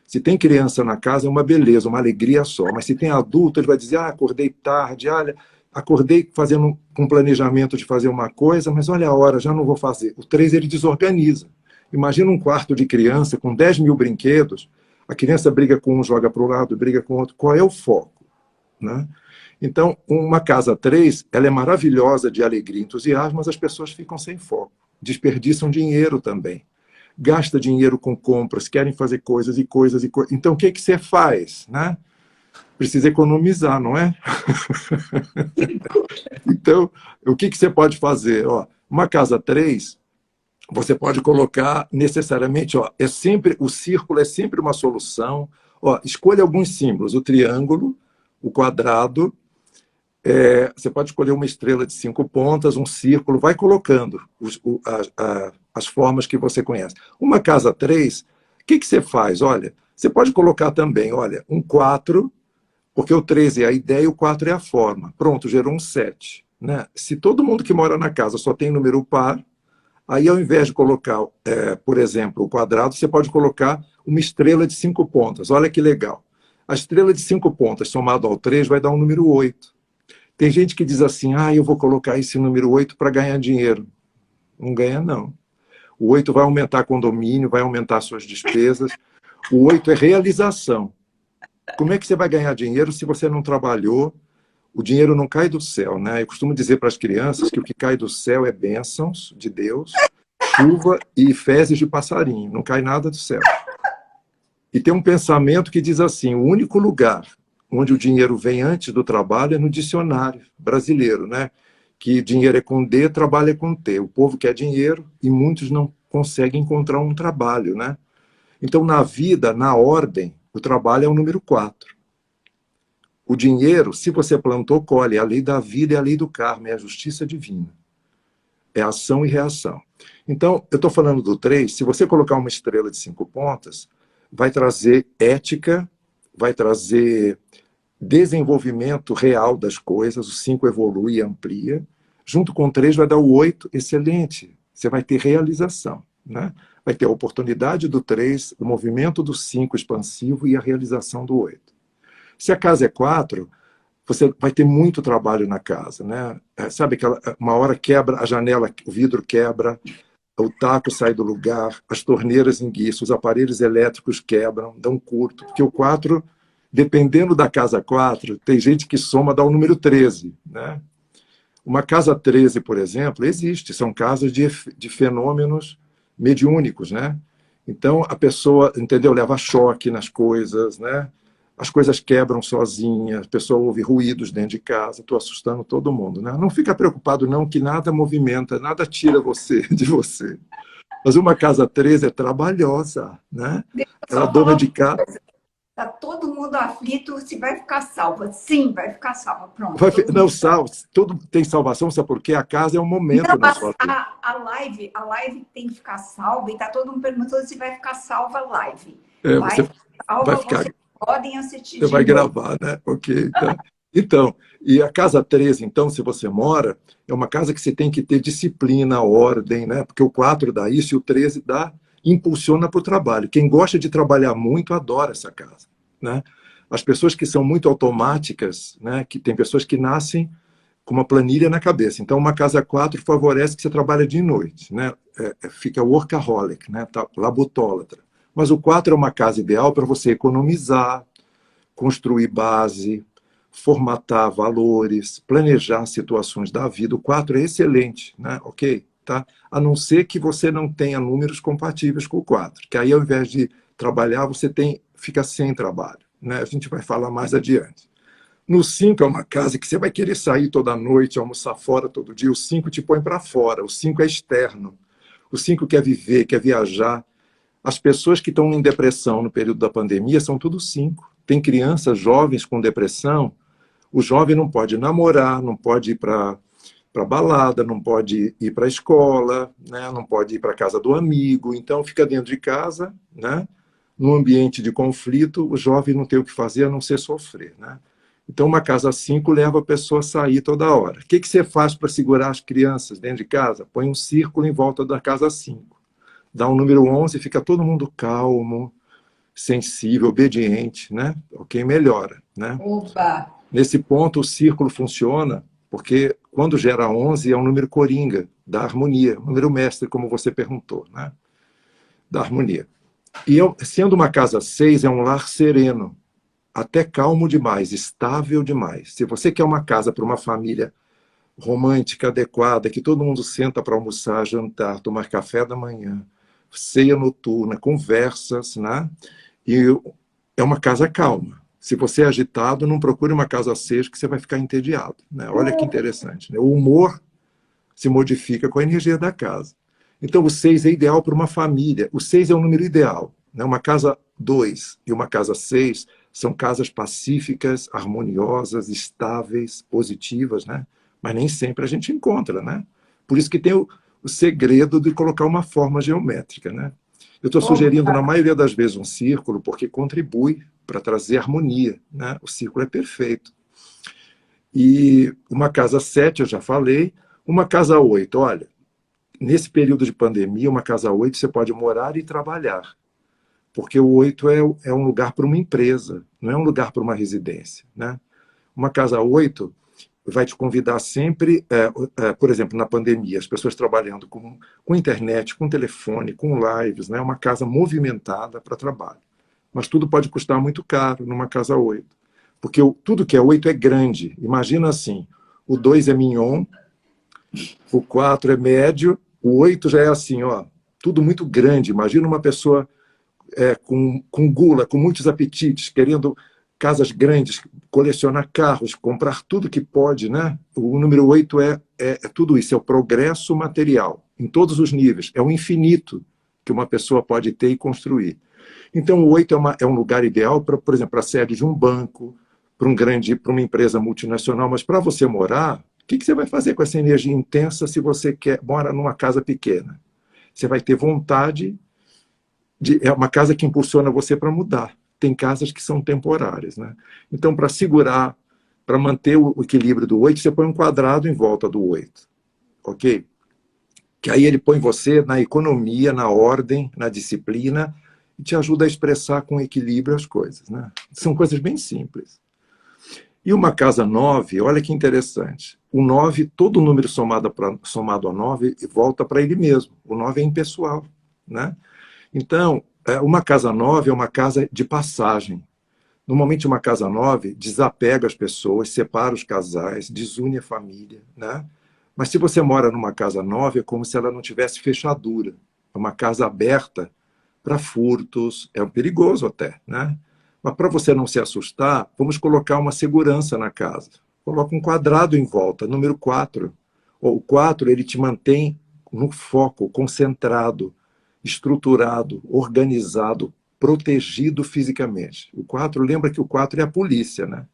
Se tem criança na casa, é uma beleza, uma alegria só. Mas se tem adulto, ele vai dizer, acordei tarde, olha, acordei fazendo um planejamento de fazer uma coisa, mas olha a hora, já não vou fazer. O 3, ele desorganiza. Imagina um quarto de criança com 10 mil brinquedos, a criança briga com um, joga para o lado, briga com o outro. Qual é o foco, né? Então, uma casa 3, ela é maravilhosa de alegria e entusiasmo, mas as pessoas ficam sem foco. Desperdiçam dinheiro também. Gasta dinheiro com compras, querem fazer coisas e coisas e coisas. Então, o que você faz, né? Precisa economizar, não é? Então, o que você pode fazer? Ó, uma casa 3, você pode colocar necessariamente, ó, é sempre, o círculo é sempre uma solução. Ó, escolha alguns símbolos, o triângulo, o quadrado, você pode escolher uma estrela de 5 pontas, um círculo, vai colocando as formas que você conhece. Uma casa 3, o que você faz? Olha, você pode colocar também, olha, um 4, porque o 3 é a ideia e o 4 é a forma. Pronto, gerou um 7. Né? Se todo mundo que mora na casa só tem número par, aí ao invés de colocar, por exemplo, o quadrado, você pode colocar uma estrela de 5 pontas. Olha que legal. A estrela de 5 pontas somado ao 3 vai dar um número 8. Tem gente que diz assim, eu vou colocar esse número 8 para ganhar dinheiro. Não ganha, não. O 8 vai aumentar condomínio, vai aumentar suas despesas. O 8 é realização. Como é que você vai ganhar dinheiro se você não trabalhou? O dinheiro não cai do céu, né? Eu costumo dizer para as crianças que o que cai do céu é bênçãos de Deus, chuva e fezes de passarinho. Não cai nada do céu. E tem um pensamento que diz assim, o único lugar onde o dinheiro vem antes do trabalho é no dicionário brasileiro, né? Que dinheiro é com D, trabalho é com T. O povo quer dinheiro e muitos não conseguem encontrar um trabalho, né? Então, na vida, na ordem, o trabalho é o número 4. O dinheiro, se você plantou, colhe. É a lei da vida, é a lei do karma, é a justiça divina. É ação e reação. Então, eu estou falando do 3, se você colocar uma estrela de 5 pontas, vai trazer ética, vai trazer desenvolvimento real das coisas, o 5 evolui e amplia. Junto com o 3 vai dar o 8, excelente. Você vai ter realização, né? Vai ter a oportunidade do 3, o movimento do 5 expansivo e a realização do 8. Se a casa é 4, você vai ter muito trabalho na casa, né? Sabe, uma hora quebra a janela, o vidro quebra, o taco sai do lugar, as torneiras enguiçam, os aparelhos elétricos quebram, dão curto, porque o 4, dependendo da casa 4, tem gente que soma, dá o número 13, né? Uma casa 13, por exemplo, existe, são casas de fenômenos mediúnicos, né? Então, a pessoa, entendeu, leva choque nas coisas, né? As coisas quebram sozinhas, a pessoa ouve ruídos dentro de casa, estou assustando todo mundo, né? Não fica preocupado não, que nada movimenta, nada tira você de você. Mas uma casa 13 é trabalhosa, né? Deixa eu Ela é só dona falar de uma casa. coisa. Está todo mundo aflito se vai ficar salva. Sim, vai ficar salva. Pronto. Não, tudo tem salvação, sabe por quê? A casa é um momento Não, na sua vida. a live tem que ficar salva e está todo mundo perguntando se vai ficar salva a live. Você vai Salva, ficar, vocês podem assistir você de vai novo. gravar, né? Ok, tá. Então, e a casa 13, então, se você mora, é uma casa que você tem que ter disciplina, ordem, né? Porque o 4 dá isso e o 13 dá, impulsiona para o trabalho. Quem gosta de trabalhar muito adora essa casa, né? As pessoas que são muito automáticas, né? Que tem pessoas que nascem com uma planilha na cabeça. Então, uma casa 4 favorece que você trabalhe de noite, né? Fica workaholic, né? Tá, labutólatra. Mas o 4 é uma casa ideal para você economizar, construir base, formatar valores, planejar situações da vida. O 4 é excelente, né? Ok? Tá? A não ser que você não tenha números compatíveis com o 4, que aí ao invés de trabalhar, você fica sem trabalho, né? A gente vai falar mais adiante. No 5 é uma casa que você vai querer sair toda noite, almoçar fora todo dia. O 5 te põe para fora, o 5 é externo. O 5 quer viver, quer viajar. As pessoas que estão em depressão no período da pandemia são tudo 5. Tem crianças jovens com depressão. O jovem não pode namorar, não pode ir para balada, não pode ir para a escola, né? Não pode ir para a casa do amigo. Então, fica dentro de casa, né? Num ambiente de conflito, o jovem não tem o que fazer a não ser sofrer, né? Então, uma casa 5 leva a pessoa a sair toda hora. O que você faz para segurar as crianças dentro de casa? Põe um círculo em volta da casa 5. Dá um número 11, fica todo mundo calmo, sensível, obediente, né? Ok, melhora, né? Opa! Nesse ponto, o círculo funciona porque quando gera 11 é um número coringa, da harmonia, número mestre, como você perguntou, né? Da harmonia. E sendo uma casa 6, é um lar sereno, até calmo demais, estável demais. Se você quer uma casa para uma família romântica, adequada, que todo mundo senta para almoçar, jantar, tomar café da manhã, ceia noturna, conversas, né? E é uma casa calma. Se você é agitado, não procure uma casa 6, que você vai ficar entediado, né? Olha que interessante, né? O humor se modifica com a energia da casa. Então, o 6 é ideal para uma família. O 6 é o número ideal, né? Uma casa 2 e uma casa 6 são casas pacíficas, harmoniosas, estáveis, positivas, né? Mas nem sempre a gente encontra, né? Por isso que tem o segredo de colocar uma forma geométrica, né? Eu estou sugerindo, na maioria das vezes, um círculo, porque contribui para trazer harmonia, né? O círculo é perfeito. E uma casa 7, eu já falei. Uma casa 8, olha, nesse período de pandemia, uma casa 8 você pode morar e trabalhar, porque o 8 é um lugar para uma empresa, não é um lugar para uma residência, né? Uma casa 8 vai te convidar sempre, por exemplo, na pandemia, as pessoas trabalhando com internet, com telefone, com lives, né? Uma casa movimentada para trabalho. Mas tudo pode custar muito caro numa casa 8, porque tudo que é 8 é grande. Imagina assim, o 2 é mignon, o 4 é médio, o 8 já é assim, ó, tudo muito grande. Imagina uma pessoa com gula, com muitos apetites, querendo casas grandes, colecionar carros, comprar tudo que pode, né? O número 8 é tudo isso, é o progresso material, em todos os níveis. É o infinito que uma pessoa pode ter e construir. Então, o 8 é um lugar ideal, por exemplo, para a sede de um banco, para uma empresa multinacional, mas para você morar, o que você vai fazer com essa energia intensa se você mora numa casa pequena? Você vai ter vontade é uma casa que impulsiona você para mudar. Tem casas que são temporárias, né? Então, para segurar, para manter o equilíbrio do 8, você põe um quadrado em volta do 8, ok? Que aí ele põe você na economia, na ordem, na disciplina, e te ajuda a expressar com equilíbrio as coisas, né? São coisas bem simples. E uma casa 9, olha que interessante. O 9, todo número somado a 9 volta para ele mesmo. O 9 é impessoal, né? Então, uma casa 9 é uma casa de passagem. Normalmente, uma casa 9 desapega as pessoas, separa os casais, desune a família, né? Mas se você mora numa casa 9, é como se ela não tivesse fechadura. É uma casa aberta para furtos, é perigoso até, né? Mas para você não se assustar, vamos colocar uma segurança na casa. Coloca um quadrado em volta, número 4. O 4, ele te mantém no foco, concentrado, estruturado, organizado, protegido fisicamente. O 4, lembra que o 4 é a polícia, né?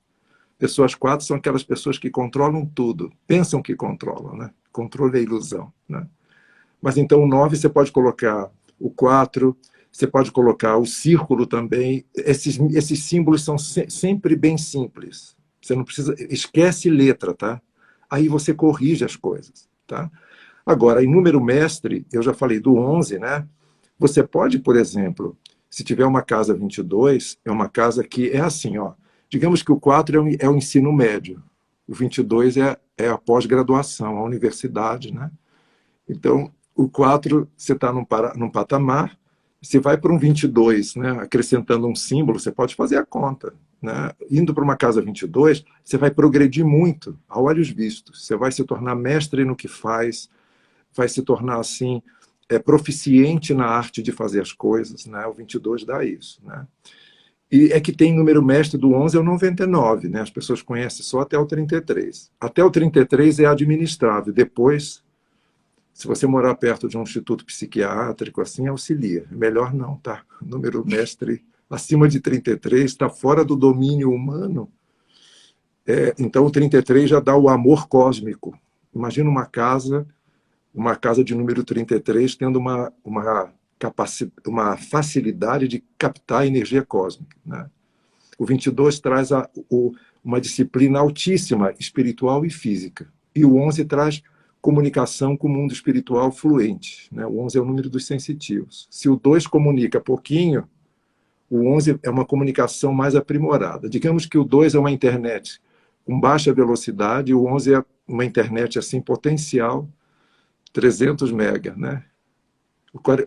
Pessoas 4 são aquelas pessoas que controlam tudo, pensam que controlam, né? Controle é ilusão, né? Mas então o 9 você pode colocar o 4, você pode colocar o círculo também. Esses símbolos são sempre bem simples, Você não precisa... Esquece letra, tá? Aí você corrige as coisas, tá? Agora, em número mestre, eu já falei do 11, né? Você pode, por exemplo, se tiver uma casa 22, é uma casa que é assim, ó. Digamos que o 4 é o ensino médio, o 22 é a pós-graduação, a universidade, né? Então, o 4, você está num patamar, você vai para um 22, né? Acrescentando um símbolo, você pode fazer a conta, né? Indo para uma casa 22, você vai progredir muito, a olhos vistos. Você vai se tornar mestre no que faz, vai se tornar, assim, proficiente na arte de fazer as coisas, né? O 22 dá isso, né? E é que tem número mestre do 11 ao 99, né? As pessoas conhecem só até o 33. Até o 33 é administrável, depois... Se você morar perto de um instituto psiquiátrico, assim, auxilia. Melhor não, tá? Número mestre acima de 33 está fora do domínio humano. Então, o 33 já dá o amor cósmico. Imagina uma casa de número 33 tendo uma facilidade de captar a energia cósmica, né? O 22 traz uma disciplina altíssima, espiritual e física. E o 11 traz comunicação com o mundo espiritual fluente, né? O 11 é o número dos sensitivos. Se o 2 comunica pouquinho, o 11 é uma comunicação mais aprimorada. Digamos que o 2 é uma internet com baixa velocidade e o 11 é uma internet assim potencial 300 mega, né?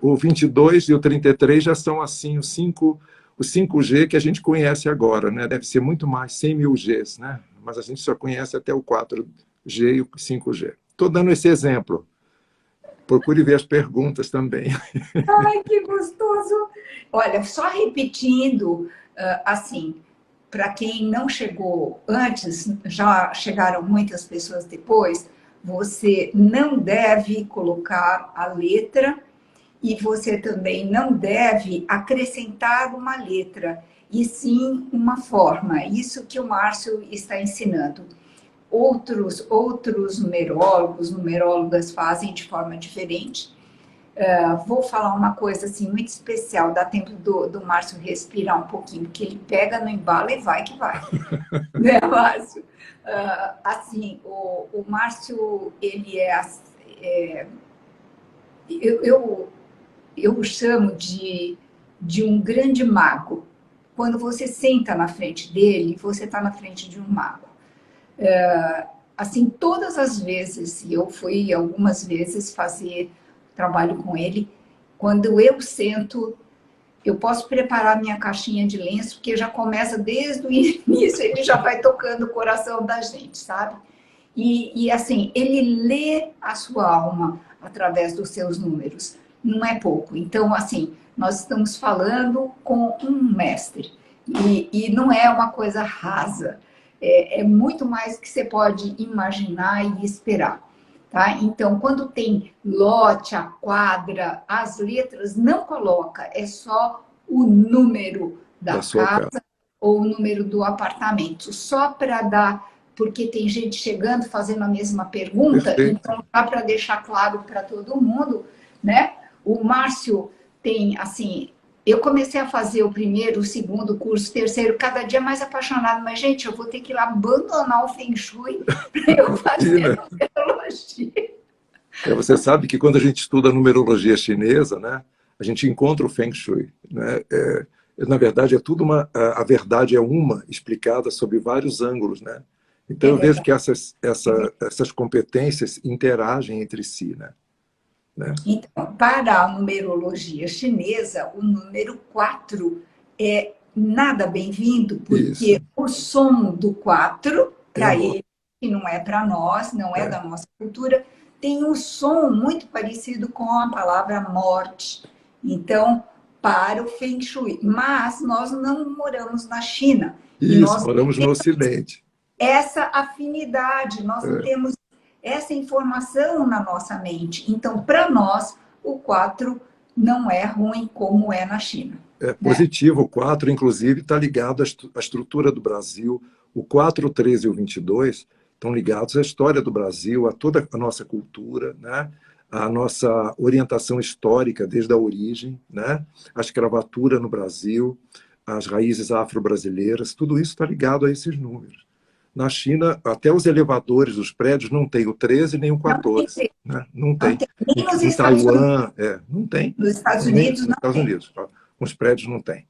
O 22 e o 33 já são assim o 5G que a gente conhece agora, né? Deve ser muito mais, 100 mil Gs, né? Mas a gente só conhece até o 4G e o 5G. Estou dando esse exemplo. Procure ver as perguntas também. Ai, que gostoso! Olha, só repetindo, assim, para quem não chegou antes, já chegaram muitas pessoas depois, você não deve colocar a letra e você também não deve acrescentar uma letra, e sim uma forma. Isso que o Márcio está ensinando. Outros numerólogas fazem de forma diferente. Vou falar uma coisa assim muito especial, dá tempo do Márcio respirar um pouquinho, porque ele pega no embalo e vai que vai. Né, Márcio? Assim, o Márcio, ele eu o chamo de um grande mago. Quando você senta na frente dele, você está na frente de um mago. Assim, todas as vezes, e eu fui algumas vezes fazer trabalho com ele, quando eu sento, eu posso preparar minha caixinha de lenço, porque já começa desde o início, ele já vai tocando o coração da gente, sabe? E assim, ele lê a sua alma através dos seus números, não é pouco. Então, assim, nós estamos falando com um mestre, e não é uma coisa rasa, é muito mais do que você pode imaginar e esperar. Tá? Então, quando tem lote, a quadra, as letras, não coloca, é só o número da casa ou o número do apartamento, só para dar, porque tem gente chegando fazendo a mesma pergunta, Perfeito. então dá para deixar claro para todo mundo, né? O Márcio tem, assim, eu comecei a fazer o primeiro, o segundo curso, o terceiro, cada dia mais apaixonado, mas, gente, eu vou ter que ir lá abandonar o Feng Shui para eu fazer a numerologia. Você sabe que quando a gente estuda numerologia chinesa, né, a gente encontra o Feng Shui, né? Na verdade, é tudo a verdade é uma, explicada sob vários ângulos, né? Então, eu vejo que essas competências interagem entre si, né? Então, para a numerologia chinesa, o número 4 é nada bem-vindo, porque Isso. o som do 4, para ele, que não é para nós, não é da nossa cultura, tem um som muito parecido com a palavra morte. Então, para o Feng Shui. Mas nós não moramos na China. Isso, e nós moramos no Ocidente. Essa afinidade, nós não temos essa informação na nossa mente. Então, para nós, o 4 não é ruim como é na China. É positivo, o 4, inclusive, está ligado à estrutura do Brasil. O 4, o 13 e o 22 estão ligados à história do Brasil, a toda a nossa cultura, né? A nossa orientação histórica desde a origem, né? A escravatura no Brasil, as raízes afro-brasileiras, tudo isso está ligado a esses números. Na China, até os elevadores dos prédios não tem o 13 nem o Não 14. tem, Né? Não não tem. tem. Nem nos Em Estados Unidos. Taiwan, não tem. Nos Estados Nem Unidos nos não Estados tem. Unidos. Os prédios não tem.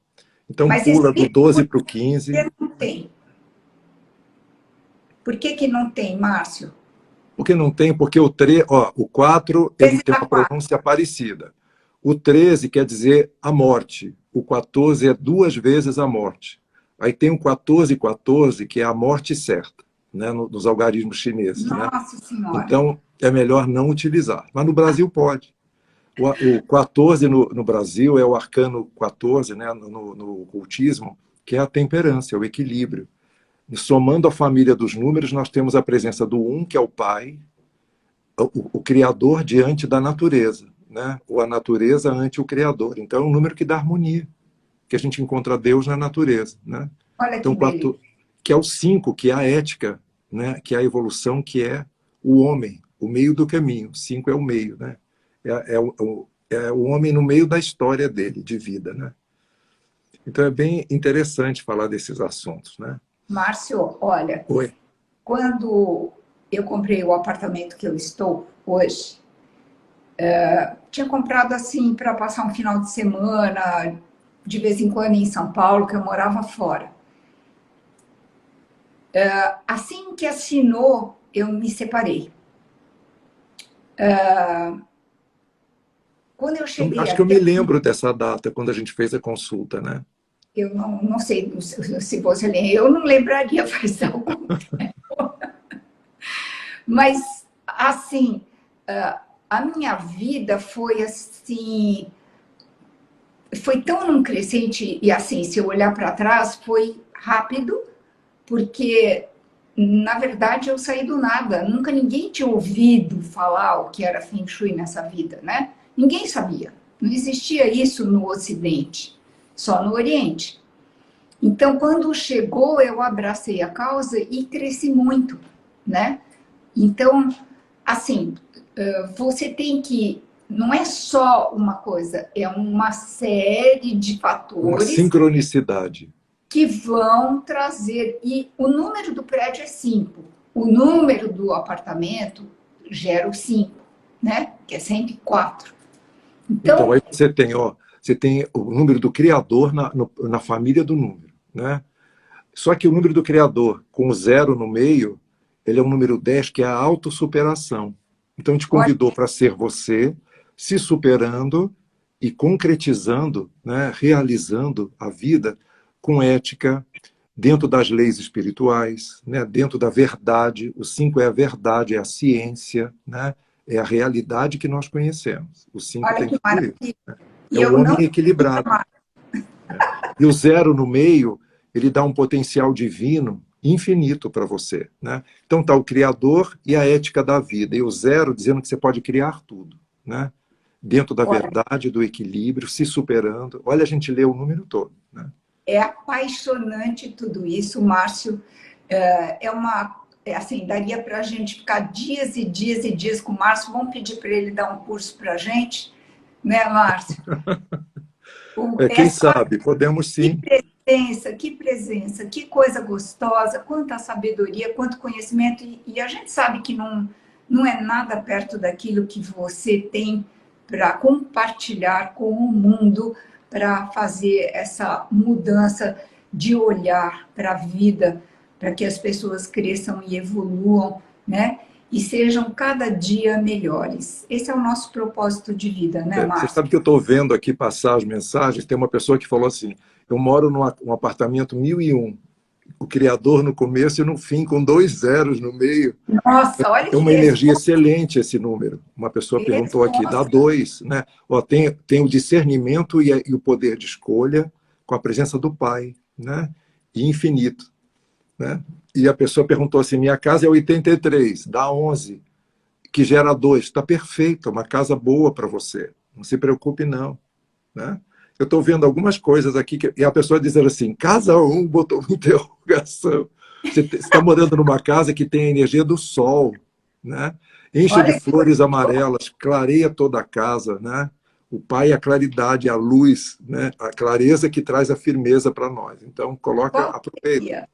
Então Mas pula do explica 12 por para o 15. que não tem. Por que que não tem, Márcio? Porque não tem, porque o 4 ele 13 tem dá uma 4. pronúncia parecida. O 13 quer dizer a morte. O 14 é 2 vezes a morte. Aí tem o 14 e 14, que é a morte certa, né, nos algarismos chineses. Né? Nossa Senhora. Então, é melhor não utilizar. Mas no Brasil pode. O 14 no Brasil é o arcano 14, né, no ocultismo, que é a temperança, é o equilíbrio. E somando a família dos números, nós temos a presença do 1, que é o pai, o Criador diante da natureza, né? Ou a natureza ante o Criador. Então é um número que dá harmonia, que a gente encontra Deus na natureza. Né? Olha que Então, beleza. que é o 5, que é a ética, né? Que é a evolução, que é o homem, o meio do caminho. 5 é o meio, né? É o homem no meio da história dele, de vida. Né? Então é bem interessante falar desses assuntos. Né? Márcio, olha, Oi. quando eu comprei o apartamento que eu estou hoje, tinha comprado assim para passar um final de semana, de vez em quando em São Paulo, que eu morava fora. Assim que assinou, eu me separei. Quando eu cheguei Acho que eu aqui, me lembro dessa data, quando a gente fez a consulta. Né? eu não sei se você lembra, eu não lembraria faz algum tempo. Mas, assim, a minha vida foi assim, foi tão num crescente, e assim, se eu olhar para trás, foi rápido, porque, na verdade, eu saí do nada. Nunca ninguém tinha ouvido falar o que era Feng Shui nessa vida, né? Ninguém sabia. Não existia isso no Ocidente, só no Oriente. Então, quando chegou, eu abracei a causa e cresci muito, né? Então, assim, você tem que. Não é só uma coisa, é uma série de Uma fatores sincronicidade. que vão trazer. E o número do prédio é 5. O número do apartamento gera o 5, né? Que é 104. Então, Então, aí você tem o número do Criador na família do número. Né? Só que o número do Criador, com o 0 no meio, ele é o número 10, que é a autossuperação. Então, te olha, convidou para ser você, se superando e concretizando, né, realizando a vida com ética, dentro das leis espirituais, né, dentro da verdade. O 5 é a verdade, é a ciência, né, é a realidade que nós conhecemos. O 5 olha tem que tudo isso. maravilha. É E o eu não homem equilibrado. E o 0 no meio, ele dá um potencial divino infinito para você. Né? Então está o Criador e a ética da vida. E o 0 dizendo que você pode criar tudo. Né? Dentro da olha, verdade, do equilíbrio, se superando. Olha, a gente lê o número todo. Né? é apaixonante tudo isso, Márcio. É uma. Assim, daria para a gente ficar dias e dias e dias com o Márcio. Vamos pedir para ele dar um curso para a gente, né, Márcio? É Quem só sabe, podemos sim. que presença, que coisa gostosa, quanta sabedoria, quanto conhecimento. E a gente sabe que não é nada perto daquilo que você tem para compartilhar com o mundo, para fazer essa mudança de olhar para a vida, para que as pessoas cresçam e evoluam, né? E sejam cada dia melhores. Esse é o nosso propósito de vida, né, Você Márcio? sabe que eu estou vendo aqui passar as mensagens, tem uma pessoa que falou assim, eu moro num apartamento 1001, o Criador no começo e no fim, com 2 zeros no meio. Nossa, olha É que uma energia resposta. excelente esse número. Uma pessoa Que perguntou aqui, dá resposta. 2, né? Ó, tem o discernimento e o poder de escolha com a presença do Pai, né? E infinito. Né? E a pessoa perguntou assim, minha casa é 83, dá 11, que gera 2. Está perfeito, é uma casa boa para você. Não se preocupe, não. Né? Eu estou vendo algumas coisas aqui, e a pessoa dizendo assim, casa 1, botou uma interrogação. Você está morando numa casa que tem a energia do sol, né? Encha de Olha que coisa flores amarelas, clareia toda a casa, né? O Pai é a claridade, a luz, né? A clareza que traz a firmeza para nós. Então, qual aproveita. seria?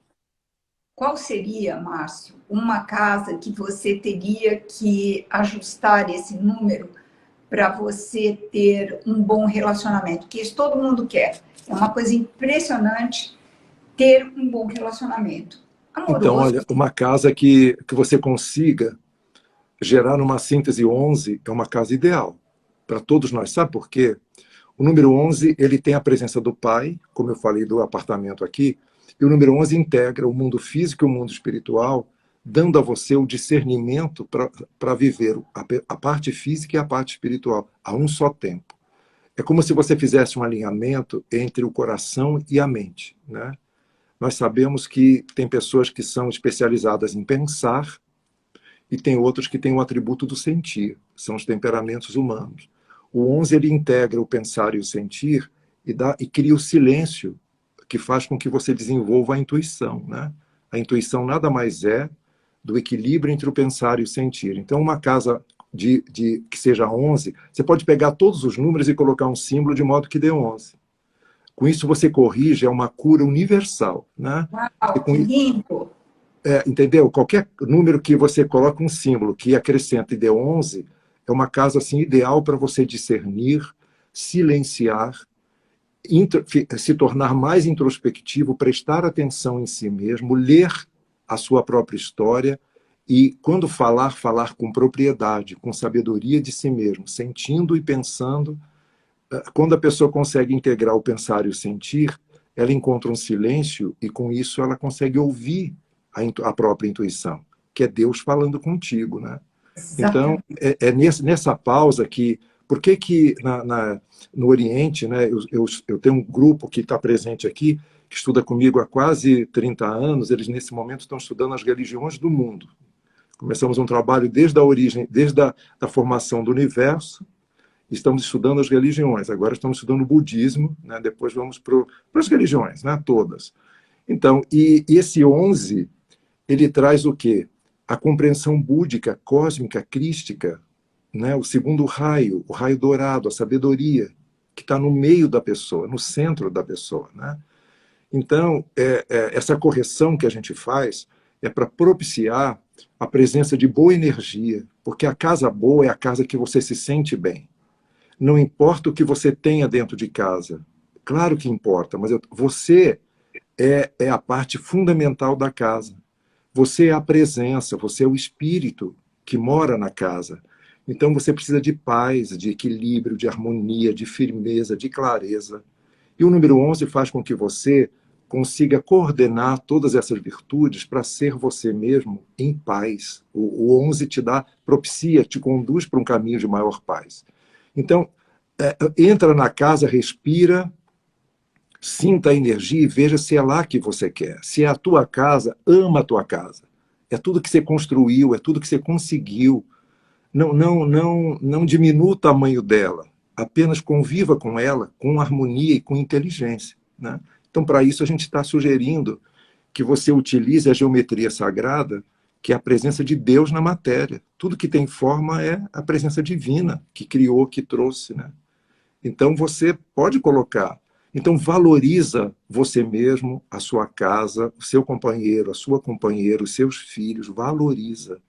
qual seria, Márcio, uma casa que você teria que ajustar esse número para você ter um bom relacionamento? Que isso todo mundo quer. É uma coisa impressionante ter um bom relacionamento Então, amoroso. olha, uma casa que você consiga gerar uma síntese 11 é uma casa ideal para todos nós. Sabe por quê? O número 11, ele tem a presença do pai, como eu falei do apartamento aqui, e o número 11 integra o mundo físico e o mundo espiritual, dando a você o discernimento para viver a parte física e a parte espiritual a um só tempo. É como se você fizesse um alinhamento entre o coração e a mente, né? Nós sabemos que tem pessoas que são especializadas em pensar e tem outros que têm o atributo do sentir, são os temperamentos humanos. O 11 ele integra o pensar e o sentir e cria o silêncio, que faz com que você desenvolva a intuição, né? A intuição nada mais é do equilíbrio entre o pensar e o sentir. Então, uma casa que seja 11, você pode pegar todos os números e colocar um símbolo de modo que dê 11. Com isso, você corrige, é uma cura universal, né? E Uau, com, que lindo! entendeu? Qualquer número que você coloca um símbolo que acrescenta e dê 11, é uma casa assim, ideal para você discernir, silenciar, se tornar mais introspectivo, prestar atenção em si mesmo, ler a sua própria história e, quando falar, falar com propriedade, com sabedoria de si mesmo, sentindo e pensando. Quando a pessoa consegue integrar o pensar e o sentir, ela encontra um silêncio e, com isso, ela consegue ouvir a própria intuição, que é Deus falando contigo, né? Então, Exatamente. nessa pausa que... Por que no Oriente, né, eu tenho um grupo que está presente aqui, que estuda comigo há quase 30 anos, eles nesse momento estão estudando as religiões do mundo. Começamos um trabalho desde a origem, desde a formação do universo, estamos estudando as religiões, agora estamos estudando o budismo, né, depois vamos para as religiões, né, todas. Então, e esse 11, ele traz o quê? A compreensão búdica, cósmica, crística, né? O segundo raio, o raio dourado, a sabedoria, que está no meio da pessoa, no centro da pessoa, né? Então, essa correção que a gente faz é para propiciar a presença de boa energia, porque a casa boa é a casa que você se sente bem. Não importa o que você tenha dentro de casa. Claro que importa, mas você é a parte fundamental da casa. Você é a presença, você é o espírito que mora na casa. Então você precisa de paz, de equilíbrio, de harmonia, de firmeza, de clareza. E o número 11 faz com que você consiga coordenar todas essas virtudes para ser você mesmo em paz. O 11 te dá, propicia, te conduz para um caminho de maior paz. Então, entra na casa, respira, sinta a energia e veja se é lá que você quer. Se é a tua casa, ama a tua casa. É tudo que você construiu, é tudo que você conseguiu. Não diminua o tamanho dela. Apenas conviva com ela com harmonia e com inteligência, né? Então, para isso, a gente está sugerindo que você utilize a geometria sagrada, que é a presença de Deus na matéria. Tudo que tem forma é a presença divina, que criou, que trouxe, né? Então, você pode colocar. Então, valoriza você mesmo, a sua casa, o seu companheiro, a sua companheira, os seus filhos, valoriza.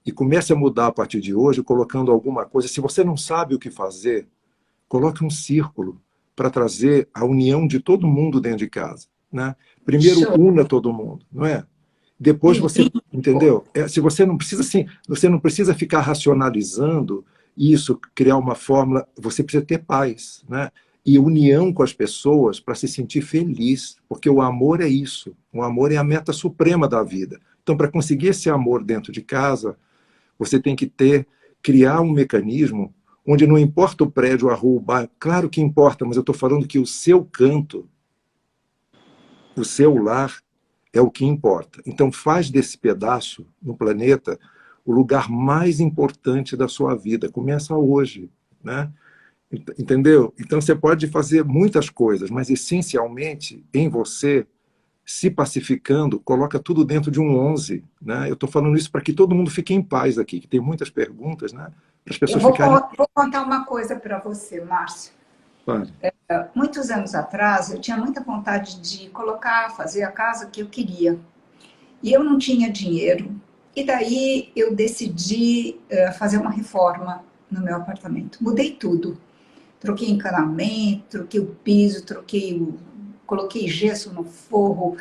E comece a mudar a partir de hoje, colocando alguma coisa. Se você não sabe o que fazer, coloque um círculo para trazer a união de todo mundo dentro de casa, né? Primeiro, Show. una todo mundo, não é? Depois você, entendeu? Se você não precisa assim, você não precisa ficar racionalizando isso, criar uma fórmula, você precisa ter paz, né? E união com as pessoas para se sentir feliz, porque o amor é isso, o amor é a meta suprema da vida. Então, para conseguir esse amor dentro de casa, você tem que criar um mecanismo onde não importa o prédio, a rua, o bairro, claro que importa, mas eu estou falando que o seu canto, o seu lar, é o que importa. Então faz desse pedaço no planeta o lugar mais importante da sua vida. Começa hoje, né? Entendeu? Então você pode fazer muitas coisas, mas essencialmente em você, se pacificando, coloca tudo dentro de um 11, né? Eu estou falando isso para que todo mundo fique em paz aqui, que tem muitas perguntas, né? Para as Eu pessoas vou, ficarem... vou contar uma coisa para você, Márcio. Claro. Muitos anos atrás, eu tinha muita vontade de colocar, fazer a casa que eu queria. E eu não tinha dinheiro. E daí eu decidi fazer uma reforma no meu apartamento. Mudei tudo. Troquei encanamento, troquei o piso, coloquei gesso no forro,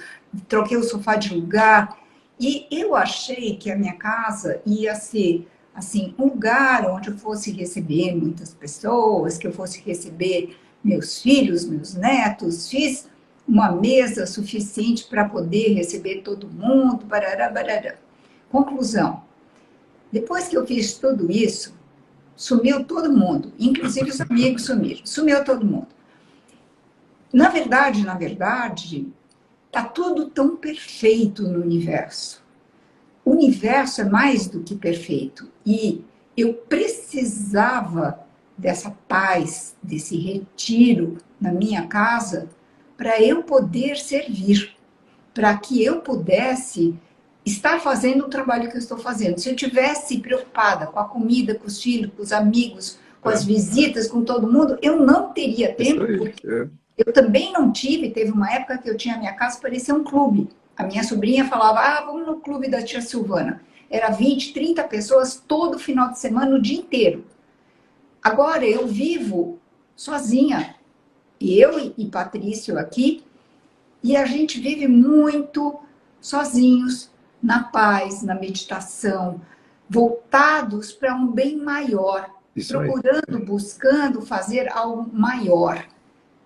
troquei o sofá de lugar. E eu achei que a minha casa ia ser assim um lugar onde eu fosse receber muitas pessoas, que eu fosse receber meus filhos, meus netos. Fiz uma mesa suficiente para poder receber todo mundo, barará, barará. Conclusão, depois que eu fiz tudo isso, sumiu todo mundo, inclusive os amigos sumiram, sumiu todo mundo. Na verdade, está tudo tão perfeito no universo. O universo é mais do que perfeito. E eu precisava dessa paz, desse retiro na minha casa, para eu poder servir, para que eu pudesse estar fazendo o trabalho que eu estou fazendo. Se eu tivesse preocupada com a comida, com os filhos, com os amigos, com as visitas, com todo mundo, eu não teria tempo, porque eu também não tive. Teve uma época que eu tinha a minha casa, parecia um clube. A minha sobrinha falava, vamos no clube da tia Silvana. Era 20, 30 pessoas todo final de semana, o dia inteiro. Agora eu vivo sozinha, eu e Patrício aqui, e a gente vive muito sozinhos, na paz, na meditação, voltados para um bem maior, procurando, buscando fazer algo maior,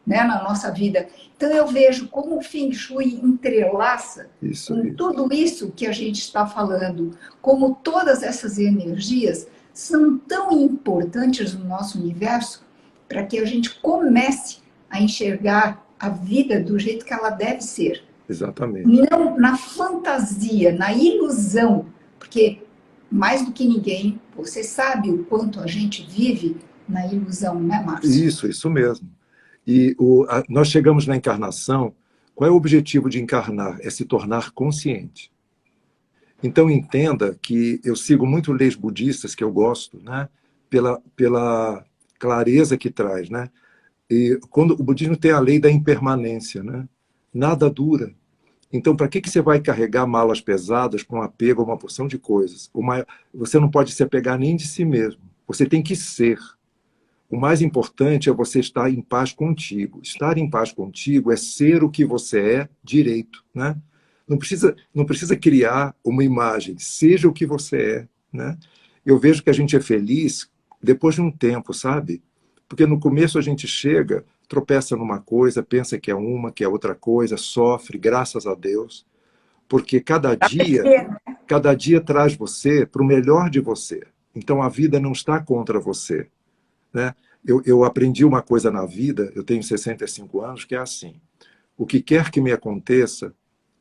né, na nossa vida. Então eu vejo como o Feng Shui entrelaça com tudo isso que a gente está falando, como todas essas energias são tão importantes no nosso universo para que a gente comece a enxergar a vida do jeito que ela deve ser. Exatamente. Não na fantasia, na ilusão, porque mais do que ninguém, você sabe o quanto a gente vive na ilusão, né, Márcio? Isso mesmo. E nós chegamos na encarnação, qual é o objetivo de encarnar? É se tornar consciente. Então entenda que eu sigo muito leis budistas, que eu gosto, né? Pela clareza que traz, né? E quando o budismo tem a lei da impermanência, né? Nada dura. Então, para que você vai carregar malas pesadas com apego a uma porção de coisas? Você não pode se apegar nem de si mesmo. Você tem que ser. O mais importante é você estar em paz contigo. Estar em paz contigo é ser o que você é direito, né? Não precisa criar uma imagem. Seja o que você é, né? Eu vejo que a gente é feliz depois de um tempo, sabe? Porque no começo a gente chega, tropeça numa coisa, pensa que é outra coisa, sofre, graças a Deus, porque cada dia traz você para o melhor de você. Então a vida não está contra você, né? Eu aprendi uma coisa na vida, eu tenho 65 anos, que é assim: o que quer que me aconteça,